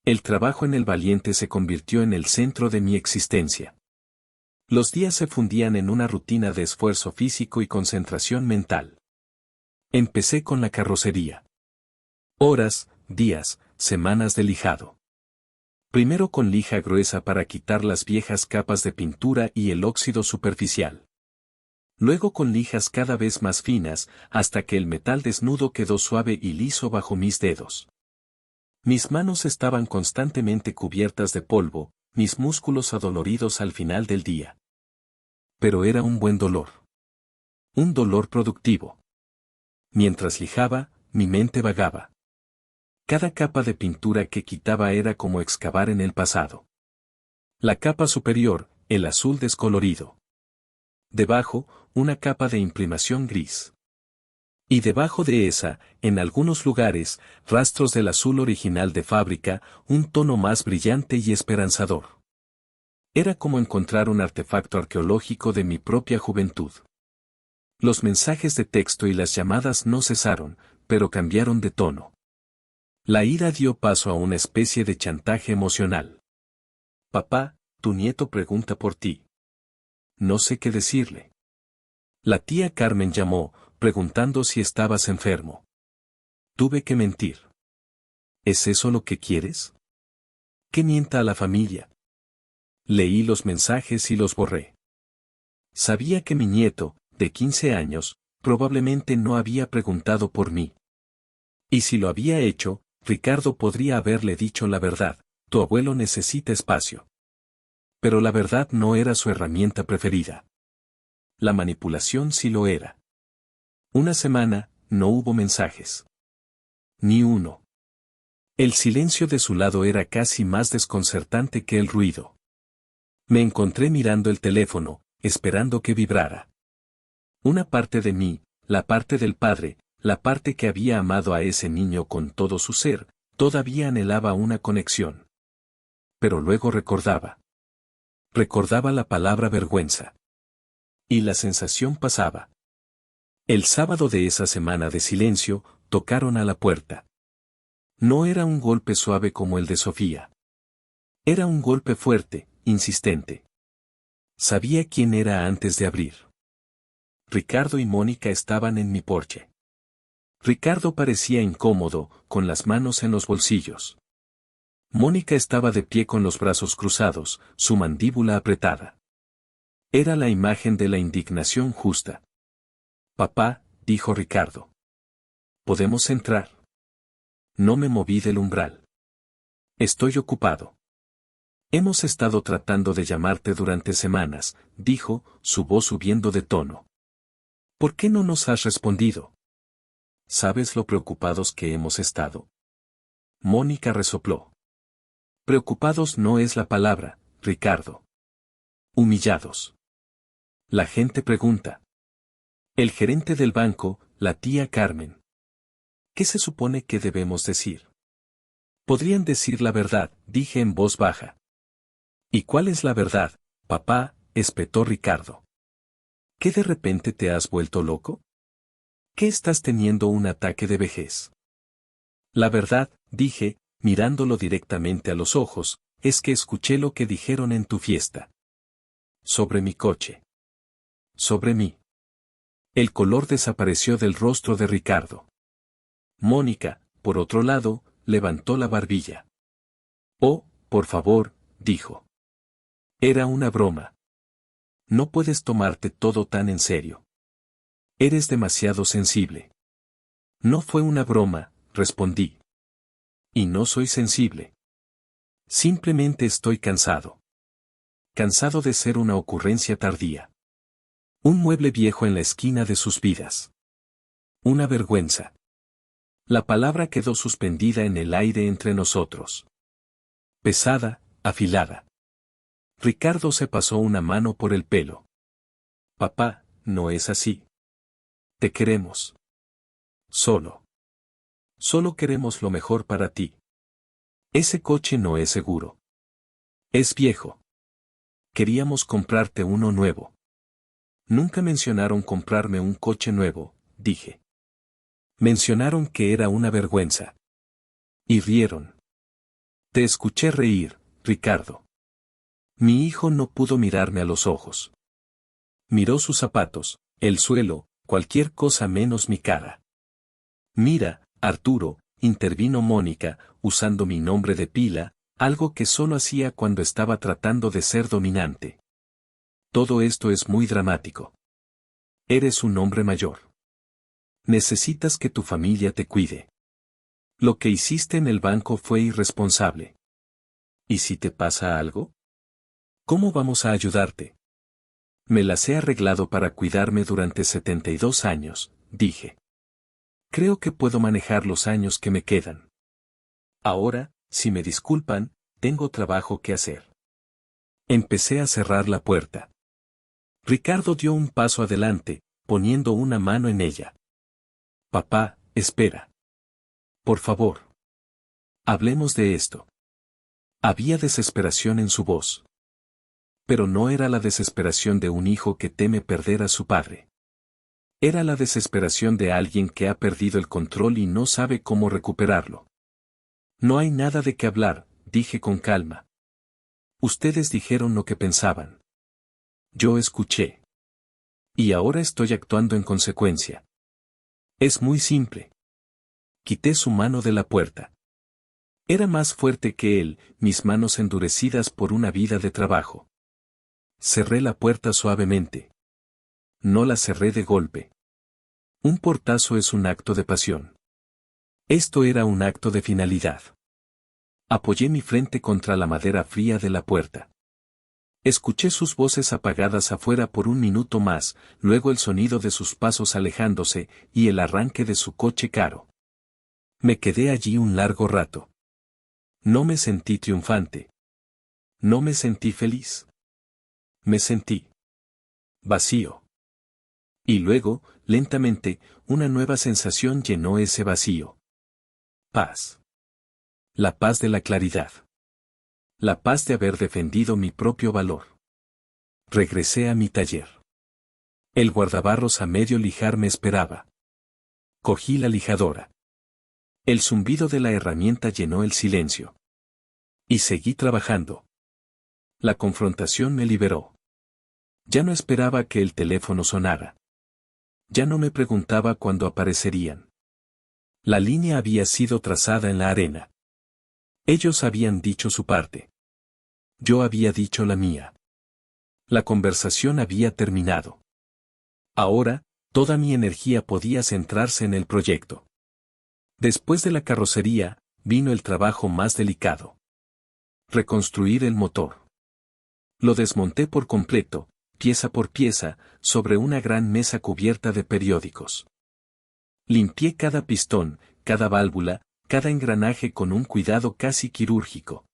El trabajo en el Valiente se convirtió en el centro de mi existencia. Los días se fundían en una rutina de esfuerzo físico y concentración mental. Empecé con la carrocería. Horas, días, semanas de lijado. Primero con lija gruesa para quitar las viejas capas de pintura y el óxido superficial. Luego con lijas cada vez más finas, hasta que el metal desnudo quedó suave y liso bajo mis dedos. Mis manos estaban constantemente cubiertas de polvo, mis músculos adoloridos al final del día. Pero era un buen dolor. Un dolor productivo. Mientras lijaba, mi mente vagaba. Cada capa de pintura que quitaba era como excavar en el pasado. La capa superior, el azul descolorido. Debajo, una capa de imprimación gris. Y debajo de esa, en algunos lugares, rastros del azul original de fábrica, un tono más brillante y esperanzador. Era como encontrar un artefacto arqueológico de mi propia juventud. Los mensajes de texto y las llamadas no cesaron, pero cambiaron de tono. La ira dio paso a una especie de chantaje emocional. Papá, tu nieto pregunta por ti. No sé qué decirle. La tía Carmen llamó, preguntando si estabas enfermo. Tuve que mentir. ¿Es eso lo que quieres? ¿Que mienta a la familia? Leí los mensajes y los borré. Sabía que mi nieto, de 15 años, probablemente no había preguntado por mí. Y si lo había hecho, Ricardo podría haberle dicho la verdad: tu abuelo necesita espacio. Pero la verdad no era su herramienta preferida. La manipulación sí lo era. Una semana, no hubo mensajes. Ni uno. El silencio de su lado era casi más desconcertante que el ruido. Me encontré mirando el teléfono, esperando que vibrara. Una parte de mí, la parte del padre, la parte que había amado a ese niño con todo su ser, todavía anhelaba una conexión. Pero luego recordaba. Recordaba la palabra vergüenza. Y la sensación pasaba. El sábado de esa semana de silencio, tocaron a la puerta. No era un golpe suave como el de Sofía. Era un golpe fuerte, insistente. Sabía quién era antes de abrir. Ricardo y Mónica estaban en mi porche. Ricardo parecía incómodo, con las manos en los bolsillos. Mónica estaba de pie con los brazos cruzados, su mandíbula apretada. Era la imagen de la indignación justa. Papá, dijo Ricardo. ¿Podemos entrar? No me moví del umbral. Estoy ocupado. Hemos estado tratando de llamarte durante semanas, dijo, su voz subiendo de tono. ¿Por qué no nos has respondido? ¿Sabes lo preocupados que hemos estado? Mónica resopló. Preocupados no es la palabra, Ricardo. Humillados. La gente pregunta. El gerente del banco, la tía Carmen. ¿Qué se supone que debemos decir? Podrían decir la verdad, dije en voz baja. ¿Y cuál es la verdad, papá?, espetó Ricardo. ¿Qué de repente te has vuelto loco? ¿Qué estás teniendo un ataque de vejez? La verdad, dije, mirándolo directamente a los ojos, es que escuché lo que dijeron en tu fiesta. Sobre mi coche. Sobre mí. El color desapareció del rostro de Ricardo. Mónica, por otro lado, levantó la barbilla. Oh, por favor, dijo. Era una broma. No puedes tomarte todo tan en serio. Eres demasiado sensible. No fue una broma, respondí. Y no soy sensible. Simplemente estoy cansado. Cansado de ser una ocurrencia tardía. Un mueble viejo en la esquina de sus vidas. Una vergüenza. La palabra quedó suspendida en el aire entre nosotros. Pesada, afilada. Ricardo se pasó una mano por el pelo. Papá, no es así. Te queremos. Solo queremos lo mejor para ti. Ese coche no es seguro. Es viejo. Queríamos comprarte uno nuevo. Nunca mencionaron comprarme un coche nuevo, dije. Mencionaron que era una vergüenza. Y rieron. Te escuché reír, Ricardo. Mi hijo no pudo mirarme a los ojos. Miró sus zapatos, el suelo, cualquier cosa menos mi cara. Mira, Arturo, intervino Mónica, usando mi nombre de pila, algo que solo hacía cuando estaba tratando de ser dominante. Todo esto es muy dramático. Eres un hombre mayor. Necesitas que tu familia te cuide. Lo que hiciste en el banco fue irresponsable. ¿Y si te pasa algo? ¿Cómo vamos a ayudarte? Me las he arreglado para cuidarme durante 72 años, dije. Creo que puedo manejar los años que me quedan. Ahora, si me disculpan, tengo trabajo que hacer. Empecé a cerrar la puerta. Ricardo dio un paso adelante, poniendo una mano en ella. Papá, espera. Por favor. Hablemos de esto. Había desesperación en su voz. Pero no era la desesperación de un hijo que teme perder a su padre. Era la desesperación de alguien que ha perdido el control y no sabe cómo recuperarlo. No hay nada de qué hablar, dije con calma. Ustedes dijeron lo que pensaban. Yo escuché. Y ahora estoy actuando en consecuencia. Es muy simple. Quité su mano de la puerta. Era más fuerte que él, mis manos endurecidas por una vida de trabajo. Cerré la puerta suavemente. No la cerré de golpe. Un portazo es un acto de pasión. Esto era un acto de finalidad. Apoyé mi frente contra la madera fría de la puerta. Escuché sus voces apagadas afuera por un minuto más, luego el sonido de sus pasos alejándose, y el arranque de su coche caro. Me quedé allí un largo rato. No me sentí triunfante. No me sentí feliz. Me sentí vacío. Y luego, lentamente, una nueva sensación llenó ese vacío. Paz. La paz de la claridad. La paz de haber defendido mi propio valor. Regresé a mi taller. El guardabarros a medio lijar me esperaba. Cogí la lijadora. El zumbido de la herramienta llenó el silencio. Y seguí trabajando. La confrontación me liberó. Ya no esperaba que el teléfono sonara. Ya no me preguntaba cuándo aparecerían. La línea había sido trazada en la arena. Ellos habían dicho su parte. Yo había dicho la mía. La conversación había terminado. Ahora, toda mi energía podía centrarse en el proyecto. Después de la carrocería, vino el trabajo más delicado. Reconstruir el motor. Lo desmonté por completo, pieza por pieza, sobre una gran mesa cubierta de periódicos. Limpié cada pistón, cada válvula, cada engranaje con un cuidado casi quirúrgico.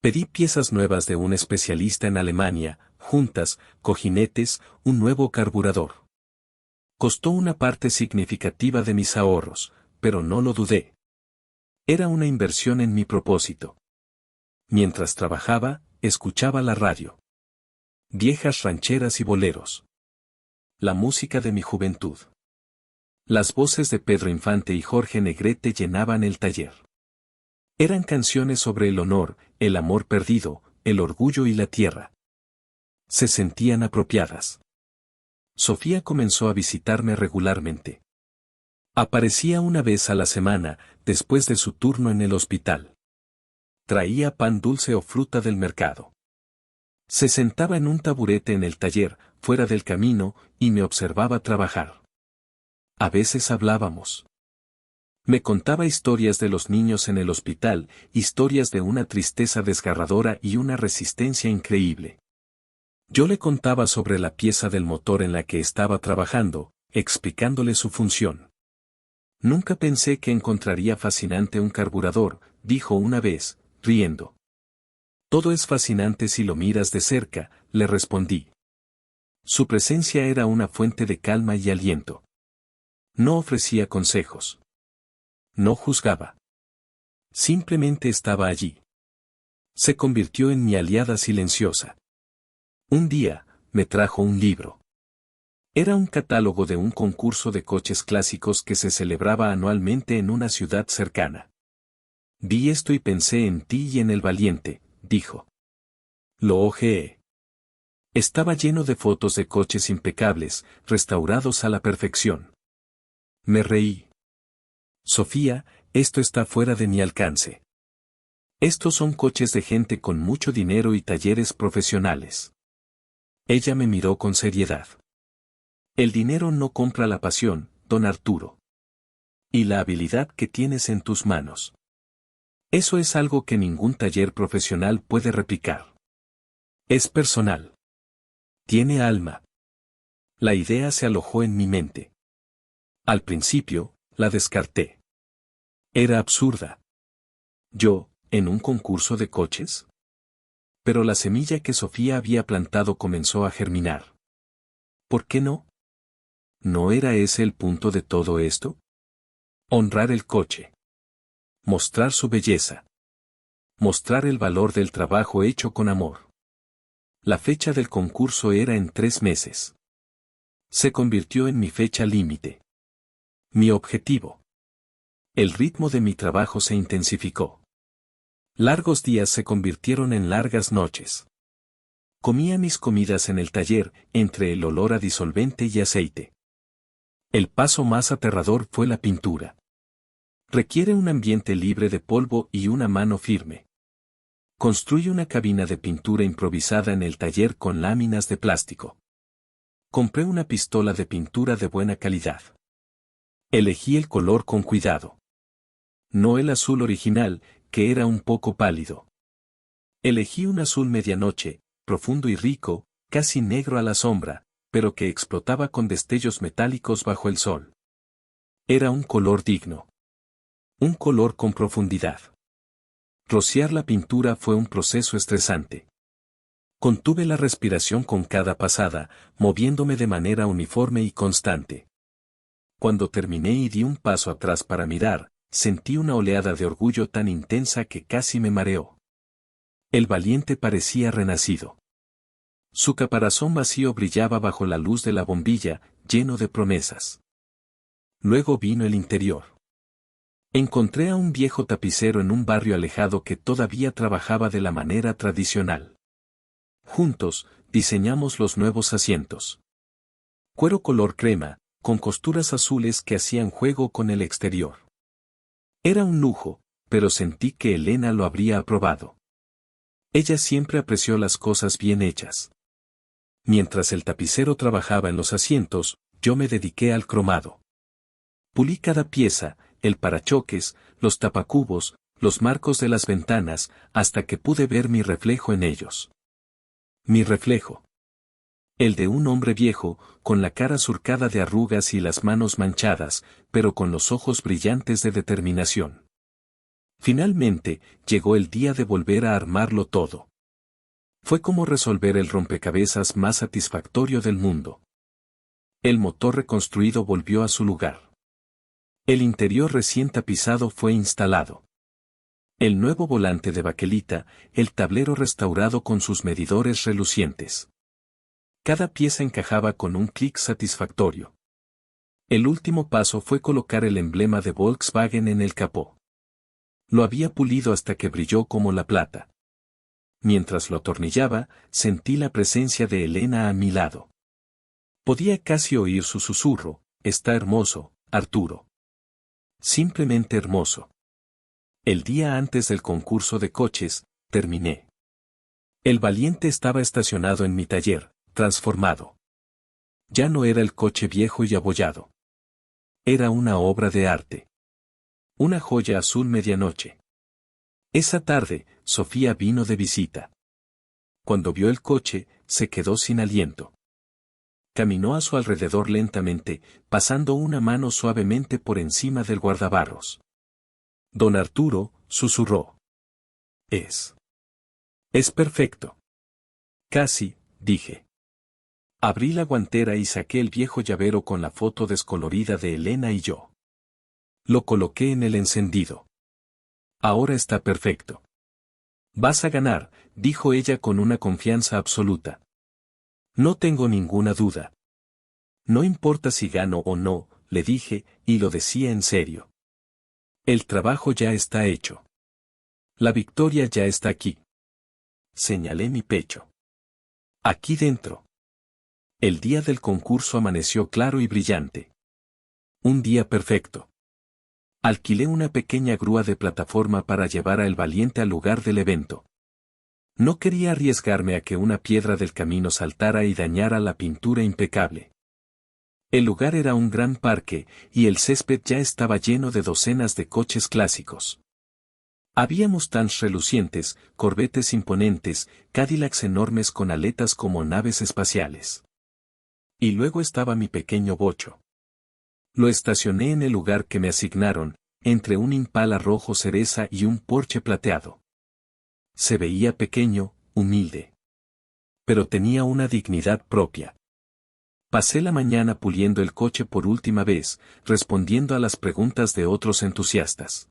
Pedí piezas nuevas de un especialista en Alemania, juntas, cojinetes, un nuevo carburador. Costó una parte significativa de mis ahorros, pero no lo dudé. Era una inversión en mi propósito. Mientras trabajaba, escuchaba la radio. Viejas rancheras y boleros. La música de mi juventud. Las voces de Pedro Infante y Jorge Negrete llenaban el taller. Eran canciones sobre el honor, el amor perdido, el orgullo y la tierra. Se sentían apropiadas. Sofía comenzó a visitarme regularmente. Aparecía una vez a la semana, después de su turno en el hospital. Traía pan dulce o fruta del mercado. Se sentaba en un taburete en el taller, fuera del camino, y me observaba trabajar. A veces hablábamos. Me contaba historias de los niños en el hospital, historias de una tristeza desgarradora y una resistencia increíble. Yo le contaba sobre la pieza del motor en la que estaba trabajando, explicándole su función. Nunca pensé que encontraría fascinante un carburador, dijo una vez, riendo. Todo es fascinante si lo miras de cerca, le respondí. Su presencia era una fuente de calma y aliento. No ofrecía consejos. No juzgaba. Simplemente estaba allí. Se convirtió en mi aliada silenciosa. Un día, me trajo un libro. Era un catálogo de un concurso de coches clásicos que se celebraba anualmente en una ciudad cercana. Vi esto y pensé en ti y en el valiente, dijo. Lo hojeé. Estaba lleno de fotos de coches impecables, restaurados a la perfección. Me reí. Sofía, esto está fuera de mi alcance. Estos son coches de gente con mucho dinero y talleres profesionales. Ella me miró con seriedad. El dinero no compra la pasión, don Arturo. Y la habilidad que tienes en tus manos. Eso es algo que ningún taller profesional puede replicar. Es personal. Tiene alma. La idea se alojó en mi mente. Al principio, la descarté. Era absurda. Yo, ¿en un concurso de coches? Pero la semilla que Sofía había plantado comenzó a germinar. ¿Por qué no? ¿No era ese el punto de todo esto? Honrar el coche. Mostrar su belleza. Mostrar el valor del trabajo hecho con amor. La fecha del concurso era en 3 meses. Se convirtió en mi fecha límite. Mi objetivo. El ritmo de mi trabajo se intensificó. Largos días se convirtieron en largas noches. Comía mis comidas en el taller, entre el olor a disolvente y aceite. El paso más aterrador fue la pintura. Requiere un ambiente libre de polvo y una mano firme. Construye una cabina de pintura improvisada en el taller con láminas de plástico. Compré una pistola de pintura de buena calidad. Elegí el color con cuidado. No el azul original, que era un poco pálido. Elegí un azul medianoche, profundo y rico, casi negro a la sombra, pero que explotaba con destellos metálicos bajo el sol. Era un color digno. Un color con profundidad. Rociar la pintura fue un proceso estresante. Contuve la respiración con cada pasada, moviéndome de manera uniforme y constante. Cuando terminé y di un paso atrás para mirar, sentí una oleada de orgullo tan intensa que casi me mareó. El valiente parecía renacido. Su caparazón vacío brillaba bajo la luz de la bombilla, lleno de promesas. Luego vino el interior. Encontré a un viejo tapicero en un barrio alejado que todavía trabajaba de la manera tradicional. Juntos, diseñamos los nuevos asientos. Cuero color crema, con costuras azules que hacían juego con el exterior. Era un lujo, pero sentí que Elena lo habría aprobado. Ella siempre apreció las cosas bien hechas. Mientras el tapicero trabajaba en los asientos, yo me dediqué al cromado. Pulí cada pieza, el parachoques, los tapacubos, los marcos de las ventanas, hasta que pude ver mi reflejo en ellos. Mi reflejo. El de un hombre viejo, con la cara surcada de arrugas y las manos manchadas, pero con los ojos brillantes de determinación. Finalmente, llegó el día de volver a armarlo todo. Fue como resolver el rompecabezas más satisfactorio del mundo. El motor reconstruido volvió a su lugar. El interior recién tapizado fue instalado. El nuevo volante de baquelita, el tablero restaurado con sus medidores relucientes. Cada pieza encajaba con un clic satisfactorio. El último paso fue colocar el emblema de Volkswagen en el capó. Lo había pulido hasta que brilló como la plata. Mientras lo atornillaba, sentí la presencia de Elena a mi lado. Podía casi oír su susurro: «Está hermoso, Arturo». Simplemente hermoso. El día antes del concurso de coches, terminé. El valiente estaba estacionado en mi taller, transformado. Ya no era el coche viejo y abollado. Era una obra de arte. Una joya azul medianoche. Esa tarde, Sofía vino de visita. Cuando vio el coche, se quedó sin aliento. Caminó a su alrededor lentamente, pasando una mano suavemente por encima del guardabarros. Don Arturo, susurró. Es perfecto. Casi, dije. Abrí la guantera y saqué el viejo llavero con la foto descolorida de Elena y yo. Lo coloqué en el encendido. Ahora está perfecto. Vas a ganar, dijo ella con una confianza absoluta. No tengo ninguna duda. No importa si gano o no, le dije, y lo decía en serio. El trabajo ya está hecho. La victoria ya está aquí. Señalé mi pecho. Aquí dentro. El día del concurso amaneció claro y brillante. Un día perfecto. Alquilé una pequeña grúa de plataforma para llevar a El Valiente al lugar del evento. No quería arriesgarme a que una piedra del camino saltara y dañara la pintura impecable. El lugar era un gran parque, y el césped ya estaba lleno de docenas de coches clásicos. Había Mustangs relucientes, Corvettes imponentes, Cadillacs enormes con aletas como naves espaciales. Y luego estaba mi pequeño bocho. Lo estacioné en el lugar que me asignaron, entre un Impala rojo cereza y un Porsche plateado. Se veía pequeño, humilde. Pero tenía una dignidad propia. Pasé la mañana puliendo el coche por última vez, respondiendo a las preguntas de otros entusiastas.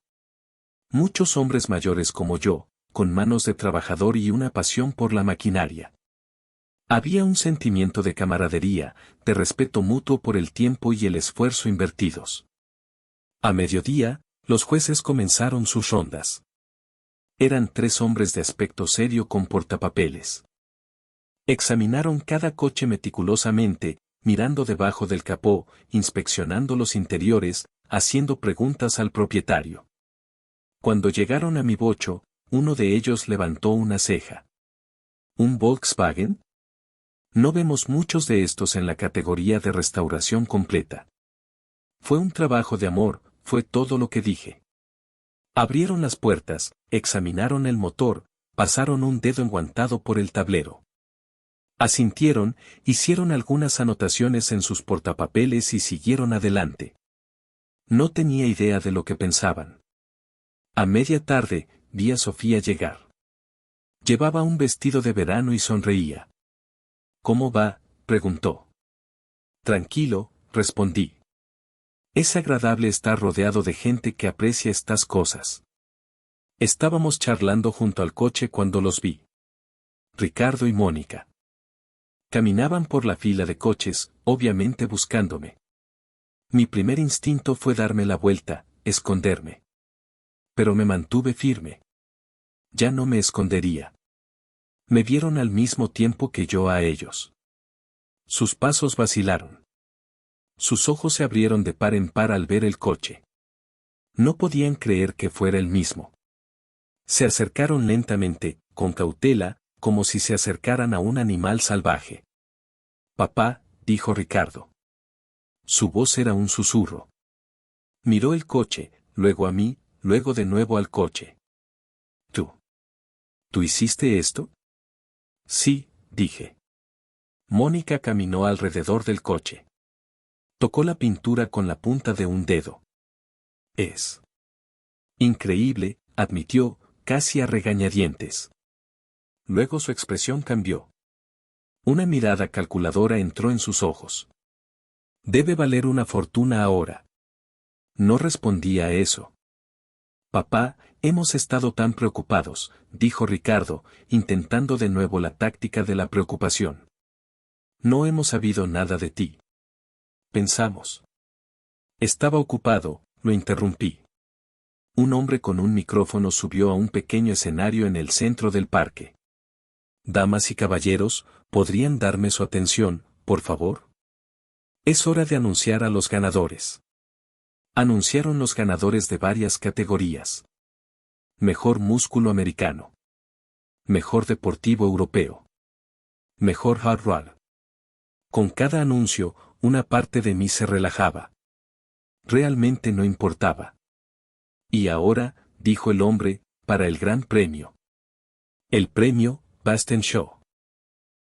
Muchos hombres mayores como yo, con manos de trabajador y una pasión por la maquinaria. Había un sentimiento de camaradería, de respeto mutuo por el tiempo y el esfuerzo invertidos. A mediodía, los jueces comenzaron sus rondas. Eran 3 hombres de aspecto serio con portapapeles. Examinaron cada coche meticulosamente, mirando debajo del capó, inspeccionando los interiores, haciendo preguntas al propietario. Cuando llegaron a mi bocho, uno de ellos levantó una ceja. ¿Un Volkswagen? No vemos muchos de estos en la categoría de restauración completa. Fue un trabajo de amor, fue todo lo que dije. Abrieron las puertas, examinaron el motor, pasaron un dedo enguantado por el tablero. Asintieron, hicieron algunas anotaciones en sus portapapeles y siguieron adelante. No tenía idea de lo que pensaban. A media tarde, vi a Sofía llegar. Llevaba un vestido de verano y sonreía. ¿Cómo va?, preguntó. Tranquilo, respondí. Es agradable estar rodeado de gente que aprecia estas cosas. Estábamos charlando junto al coche cuando los vi. Ricardo y Mónica. Caminaban por la fila de coches, obviamente buscándome. Mi primer instinto fue darme la vuelta, esconderme. Pero me mantuve firme. Ya no me escondería. Me vieron al mismo tiempo que yo a ellos. Sus pasos vacilaron. Sus ojos se abrieron de par en par al ver el coche. No podían creer que fuera el mismo. Se acercaron lentamente, con cautela, como si se acercaran a un animal salvaje. Papá, dijo Ricardo. Su voz era un susurro. Miró el coche, luego a mí, luego de nuevo al coche. ¿Tú hiciste esto? Sí, dije. Mónica caminó alrededor del coche. Tocó la pintura con la punta de un dedo. Es increíble, admitió, casi a regañadientes. Luego su expresión cambió. Una mirada calculadora entró en sus ojos. Debe valer una fortuna ahora. No respondí a eso. Papá, hemos estado tan preocupados, dijo Ricardo, intentando de nuevo la táctica de la preocupación. No hemos sabido nada de ti. Pensamos. Estaba ocupado, lo interrumpí. Un hombre con un micrófono subió a un pequeño escenario en el centro del parque. Damas y caballeros, ¿podrían darme su atención, por favor? Es hora de anunciar a los ganadores. Anunciaron los ganadores de varias categorías. Mejor músculo americano. Mejor deportivo europeo. Mejor hard rock. Con cada anuncio, una parte de mí se relajaba. Realmente no importaba. Y ahora, dijo el hombre, para el gran premio. El premio, Best in Show.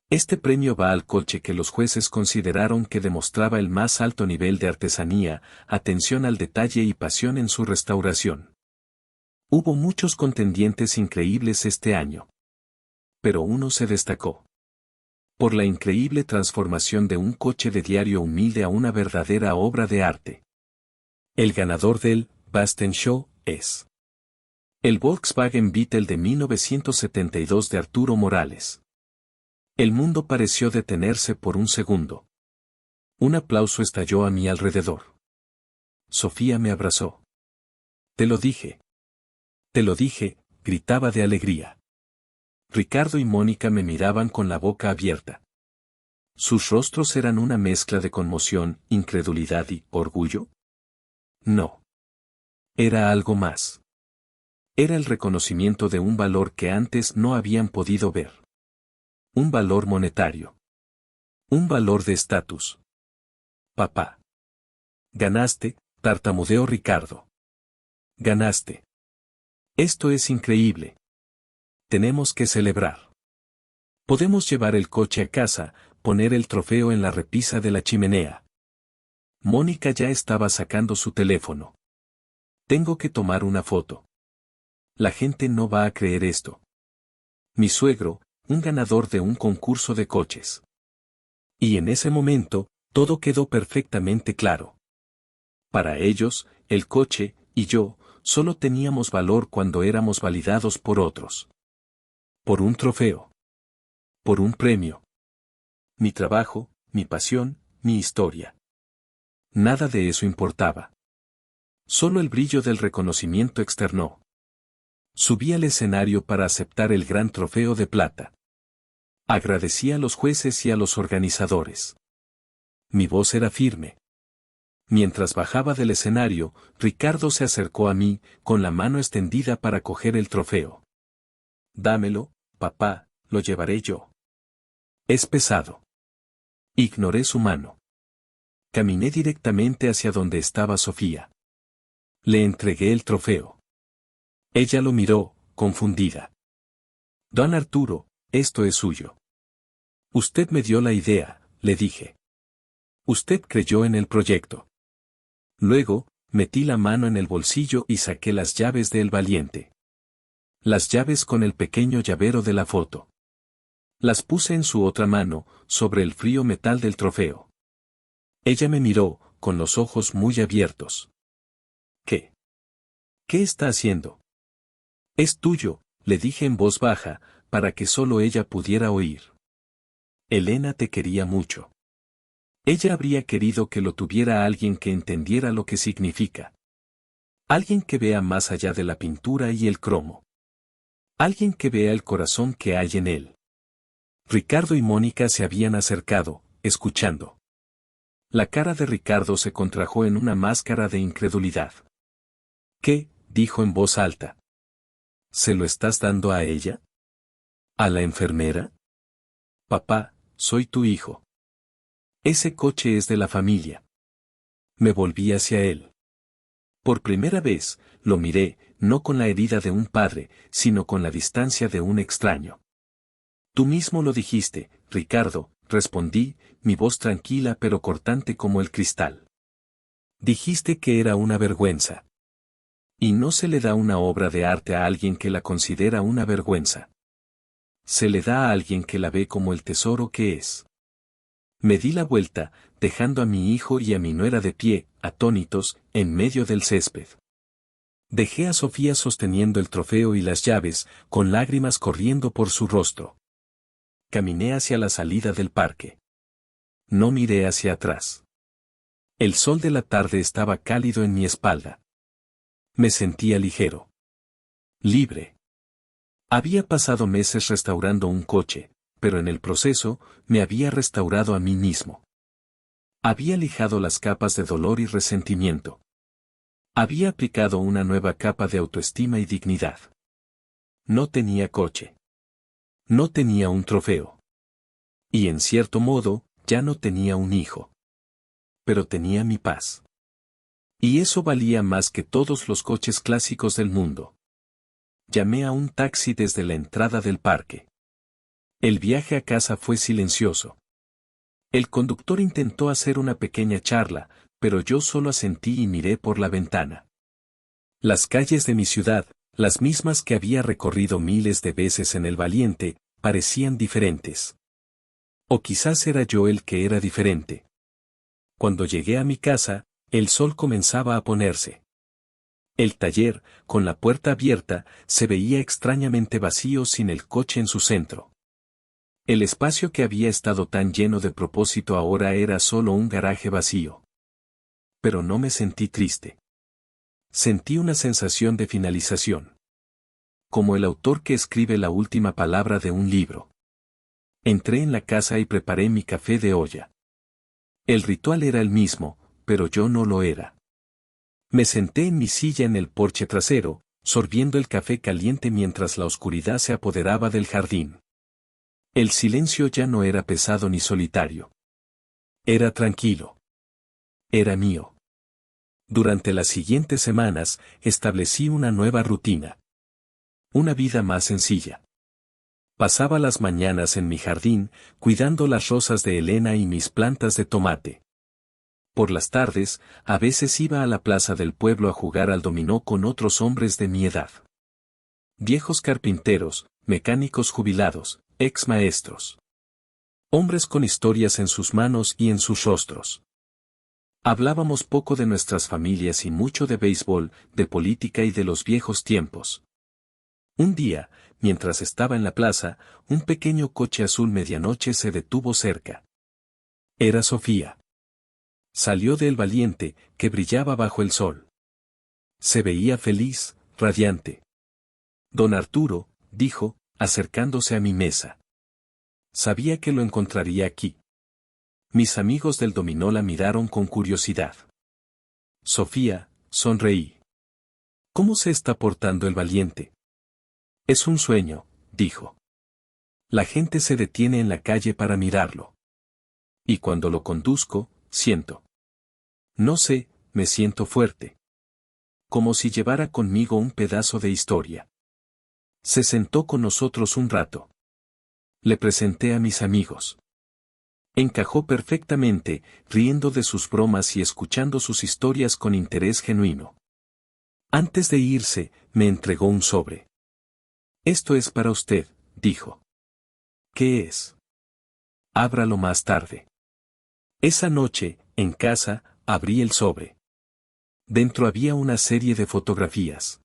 Este premio va al coche que los jueces consideraron que demostraba el más alto nivel de artesanía, atención al detalle y pasión en su restauración. Hubo muchos contendientes increíbles este año. Pero uno se destacó. Por la increíble transformación de un coche de diario humilde a una verdadera obra de arte. El ganador del Best in Show es el Volkswagen Beetle de 1972 de Arturo Morales. El mundo pareció detenerse por un segundo. Un aplauso estalló a mi alrededor. Sofía me abrazó. Te lo dije. Te lo dije, gritaba de alegría. Ricardo y Mónica me miraban con la boca abierta. Sus rostros eran una mezcla de conmoción, incredulidad y orgullo. No. Era algo más. Era el reconocimiento de un valor que antes no habían podido ver. Un valor monetario. Un valor de estatus. papá. Ganaste, tartamudeó Ricardo. Ganaste. Esto es increíble. Tenemos que celebrar. Podemos llevar el coche a casa, poner el trofeo en la repisa de la chimenea. Mónica ya estaba sacando su teléfono. Tengo que tomar una foto. La gente no va a creer esto. Mi suegro, un ganador de un concurso de coches. Y en ese momento, todo quedó perfectamente claro. Para ellos, el coche, y yo, solo teníamos valor cuando éramos validados por otros. Por un trofeo. Por un premio. Mi trabajo, mi pasión, mi historia. Nada de eso importaba. Solo el brillo del reconocimiento externó. Subí al escenario para aceptar el gran trofeo de plata. Agradecí a los jueces y a los organizadores. Mi voz era firme. Mientras bajaba del escenario, Ricardo se acercó a mí, con la mano extendida para coger el trofeo. Dámelo, papá, lo llevaré yo. Es pesado. Ignoré su mano. Caminé directamente hacia donde estaba Sofía. Le entregué el trofeo. Ella lo miró, confundida. Don Arturo, esto es suyo. Usted me dio la idea, le dije. Usted creyó en el proyecto. Luego, metí la mano en el bolsillo y saqué las llaves de El Valiente. Las llaves con el pequeño llavero de la foto. Las puse en su otra mano, sobre el frío metal del trofeo. Ella me miró, con los ojos muy abiertos. ¿Qué? ¿Qué está haciendo? Es tuyo, le dije en voz baja, para que solo ella pudiera oír. Elena te quería mucho. Ella habría querido que lo tuviera alguien que entendiera lo que significa. Alguien que vea más allá de la pintura y el cromo. Alguien que vea el corazón que hay en él. Ricardo y Mónica se habían acercado, escuchando. La cara de Ricardo se contrajo en una máscara de incredulidad. ¿Qué? Dijo en voz alta. ¿Se lo estás dando a ella? ¿A la enfermera? Papá, soy tu hijo. Ese coche es de la familia. Me volví hacia él. Por primera vez, lo miré, no con la herida de un padre, sino con la distancia de un extraño. Tú mismo lo dijiste, Ricardo, respondí, mi voz tranquila pero cortante como el cristal. Dijiste que era una vergüenza. Y no se le da una obra de arte a alguien que la considera una vergüenza. Se le da a alguien que la ve como el tesoro que es. Me di la vuelta, dejando a mi hijo y a mi nuera de pie, atónitos, en medio del césped. Dejé a Sofía sosteniendo el trofeo y las llaves, con lágrimas corriendo por su rostro. Caminé hacia la salida del parque. No miré hacia atrás. El sol de la tarde estaba cálido en mi espalda. Me sentía ligero. Libre. Había pasado meses restaurando un coche, pero en el proceso, me había restaurado a mí mismo. Había lijado las capas de dolor y resentimiento. Había aplicado una nueva capa de autoestima y dignidad. No tenía coche. No tenía un trofeo. Y en cierto modo, ya no tenía un hijo. Pero tenía mi paz. Y eso valía más que todos los coches clásicos del mundo. Llamé a un taxi desde la entrada del parque. El viaje a casa fue silencioso. El conductor intentó hacer una pequeña charla, pero yo solo asentí y miré por la ventana. Las calles de mi ciudad, las mismas que había recorrido miles de veces en El Valiente, parecían diferentes. O quizás era yo el que era diferente. Cuando llegué a mi casa, el sol comenzaba a ponerse. El taller, con la puerta abierta, se veía extrañamente vacío sin el coche en su centro. El espacio que había estado tan lleno de propósito ahora era solo un garaje vacío. Pero no me sentí triste. Sentí una sensación de finalización. Como el autor que escribe la última palabra de un libro. Entré en la casa y preparé mi café de olla. El ritual era el mismo, pero yo no lo era. Me senté en mi silla en el porche trasero, sorbiendo el café caliente mientras la oscuridad se apoderaba del jardín. El silencio ya no era pesado ni solitario. Era tranquilo. Era mío. Durante las siguientes semanas, establecí una nueva rutina. Una vida más sencilla. Pasaba las mañanas en mi jardín, cuidando las rosas de Elena y mis plantas de tomate. Por las tardes, a veces iba a la plaza del pueblo a jugar al dominó con otros hombres de mi edad. Viejos carpinteros, mecánicos jubilados, ex maestros. Hombres con historias en sus manos y en sus rostros. Hablábamos poco de nuestras familias y mucho de béisbol, de política y de los viejos tiempos. Un día, mientras estaba en la plaza, un pequeño coche azul medianoche se detuvo cerca. Era Sofía. Salió del Valiente, que brillaba bajo el sol. Se veía feliz, radiante. Don Arturo, dijo, acercándose a mi mesa. Sabía que lo encontraría aquí. Mis amigos del dominó la miraron con curiosidad. Sofía, sonreí. ¿Cómo se está portando el Valiente? Es un sueño, dijo. La gente se detiene en la calle para mirarlo. Y cuando lo conduzco, siento. No sé, me siento fuerte. Como si llevara conmigo un pedazo de historia. Se sentó con nosotros un rato. Le presenté a mis amigos. Encajó perfectamente, riendo de sus bromas y escuchando sus historias con interés genuino. Antes de irse, me entregó un sobre. Esto es para usted, dijo. ¿Qué es? Ábralo más tarde. Esa noche, en casa, abrí el sobre. Dentro había una serie de fotografías.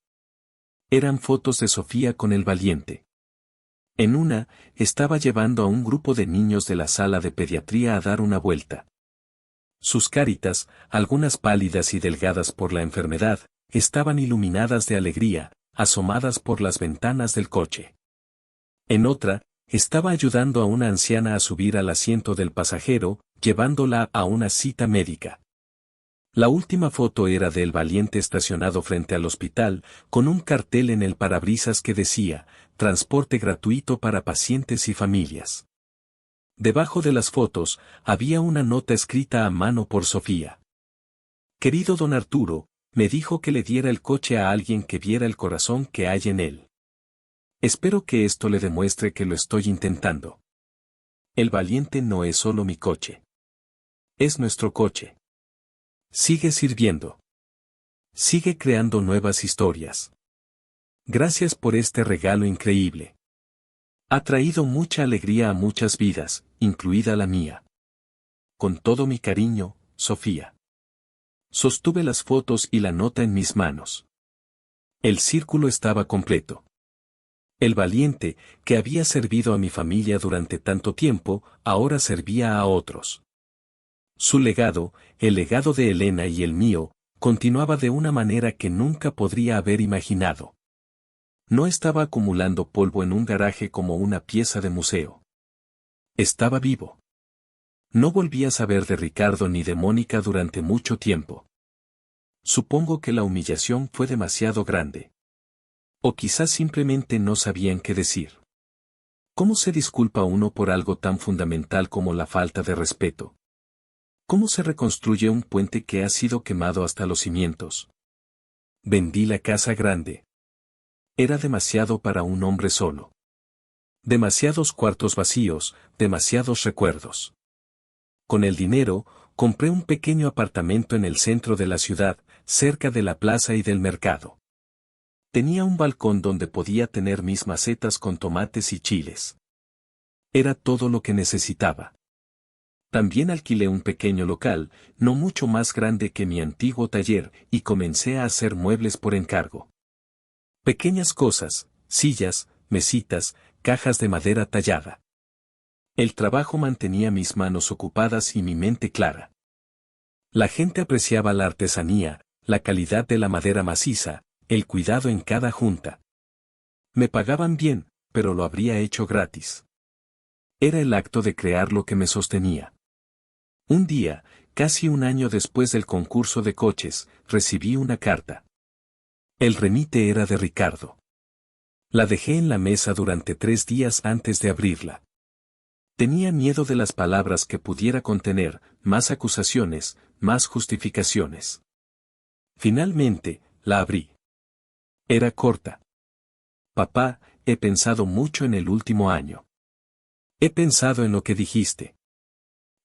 Eran fotos de Sofía con el Valiente. En una, estaba llevando a un grupo de niños de la sala de pediatría a dar una vuelta. Sus caritas, algunas pálidas y delgadas por la enfermedad, estaban iluminadas de alegría, asomadas por las ventanas del coche. En otra, estaba ayudando a una anciana a subir al asiento del pasajero, llevándola a una cita médica. La última foto era del Valiente estacionado frente al hospital, con un cartel en el parabrisas que decía, transporte gratuito para pacientes y familias. Debajo de las fotos, había una nota escrita a mano por Sofía. Querido don Arturo, me dijo que le diera el coche a alguien que viera el corazón que hay en él. Espero que esto le demuestre que lo estoy intentando. El Valiente no es solo mi coche. Es nuestro coche. Sigue sirviendo. Sigue creando nuevas historias. Gracias por este regalo increíble. Ha traído mucha alegría a muchas vidas, incluida la mía. Con todo mi cariño, Sofía. Sostuve las fotos y la nota en mis manos. El círculo estaba completo. El Valiente, que había servido a mi familia durante tanto tiempo, ahora servía a otros. Su legado, el legado de Elena y el mío, continuaba de una manera que nunca podría haber imaginado. No estaba acumulando polvo en un garaje como una pieza de museo. Estaba vivo. No volví a saber de Ricardo ni de Mónica durante mucho tiempo. Supongo que la humillación fue demasiado grande. O quizás simplemente no sabían qué decir. ¿Cómo se disculpa uno por algo tan fundamental como la falta de respeto? ¿Cómo se reconstruye un puente que ha sido quemado hasta los cimientos? Vendí la casa grande. Era demasiado para un hombre solo. Demasiados cuartos vacíos, demasiados recuerdos. Con el dinero, compré un pequeño apartamento en el centro de la ciudad, cerca de la plaza y del mercado. Tenía un balcón donde podía tener mis macetas con tomates y chiles. Era todo lo que necesitaba. También alquilé un pequeño local, no mucho más grande que mi antiguo taller, y comencé a hacer muebles por encargo. Pequeñas cosas, sillas, mesitas, cajas de madera tallada. El trabajo mantenía mis manos ocupadas y mi mente clara. La gente apreciaba la artesanía, la calidad de la madera maciza, el cuidado en cada junta. Me pagaban bien, pero lo habría hecho gratis. Era el acto de crear lo que me sostenía. Un día, casi un año después del concurso de coches, recibí una carta. El remite era de Ricardo. La dejé en la mesa durante 3 días antes de abrirla. Tenía miedo de las palabras que pudiera contener, más acusaciones, más justificaciones. Finalmente, la abrí. Era corta. Papá, he pensado mucho en el último año. He pensado en lo que dijiste.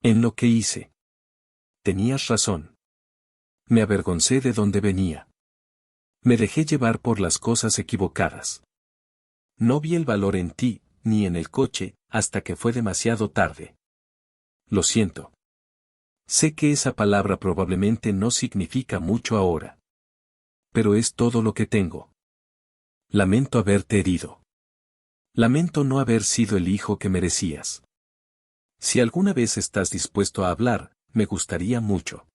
En lo que hice. Tenías razón. Me avergoncé de dónde venía. Me dejé llevar por las cosas equivocadas. No vi el valor en ti, ni en el coche, hasta que fue demasiado tarde. Lo siento. Sé que esa palabra probablemente no significa mucho ahora. Pero es todo lo que tengo. Lamento haberte herido. Lamento no haber sido el hijo que merecías. Si alguna vez estás dispuesto a hablar, me gustaría mucho.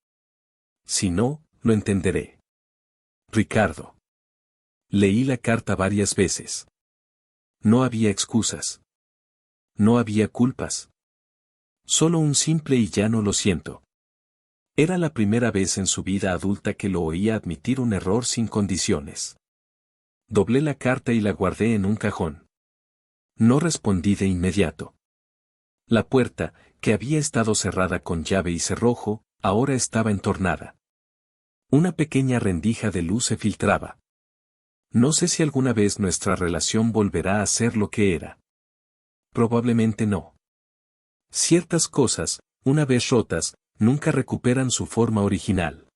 Si no, lo entenderé. Ricardo. Leí la carta varias veces. No había excusas. No había culpas. Solo un simple y llano lo siento. Era la primera vez en su vida adulta que lo oía admitir un error sin condiciones. Doblé la carta y la guardé en un cajón. No respondí de inmediato. La puerta, que había estado cerrada con llave y cerrojo, ahora estaba entornada. Una pequeña rendija de luz se filtraba. No sé si alguna vez nuestra relación volverá a ser lo que era. Probablemente no. Ciertas cosas, una vez rotas, nunca recuperan su forma original.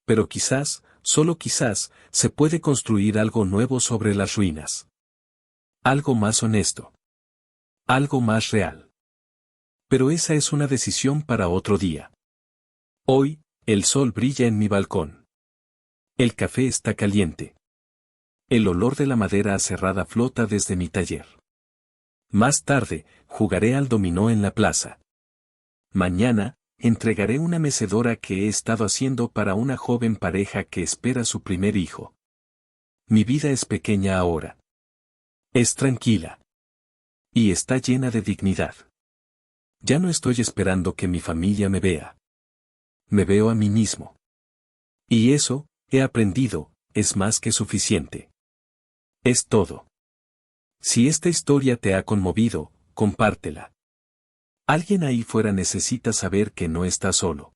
Pero quizás, solo quizás, se puede construir algo nuevo sobre las ruinas. Algo más honesto. Algo más real. Pero esa es una decisión para otro día. Hoy, el sol brilla en mi balcón. El café está caliente. El olor de la madera aserrada flota desde mi taller. Más tarde, jugaré al dominó en la plaza. Mañana, entregaré una mecedora que he estado haciendo para una joven pareja que espera su primer hijo. Mi vida es pequeña ahora. Es tranquila. Y está llena de dignidad. Ya no estoy esperando que mi familia me vea. Me veo a mí mismo. Y eso, he aprendido, es más que suficiente. Es todo. Si esta historia te ha conmovido, compártela. Alguien ahí fuera necesita saber que no está solo.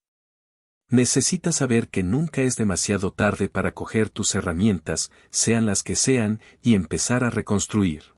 Necesita saber que nunca es demasiado tarde para coger tus herramientas, sean las que sean, y empezar a reconstruir.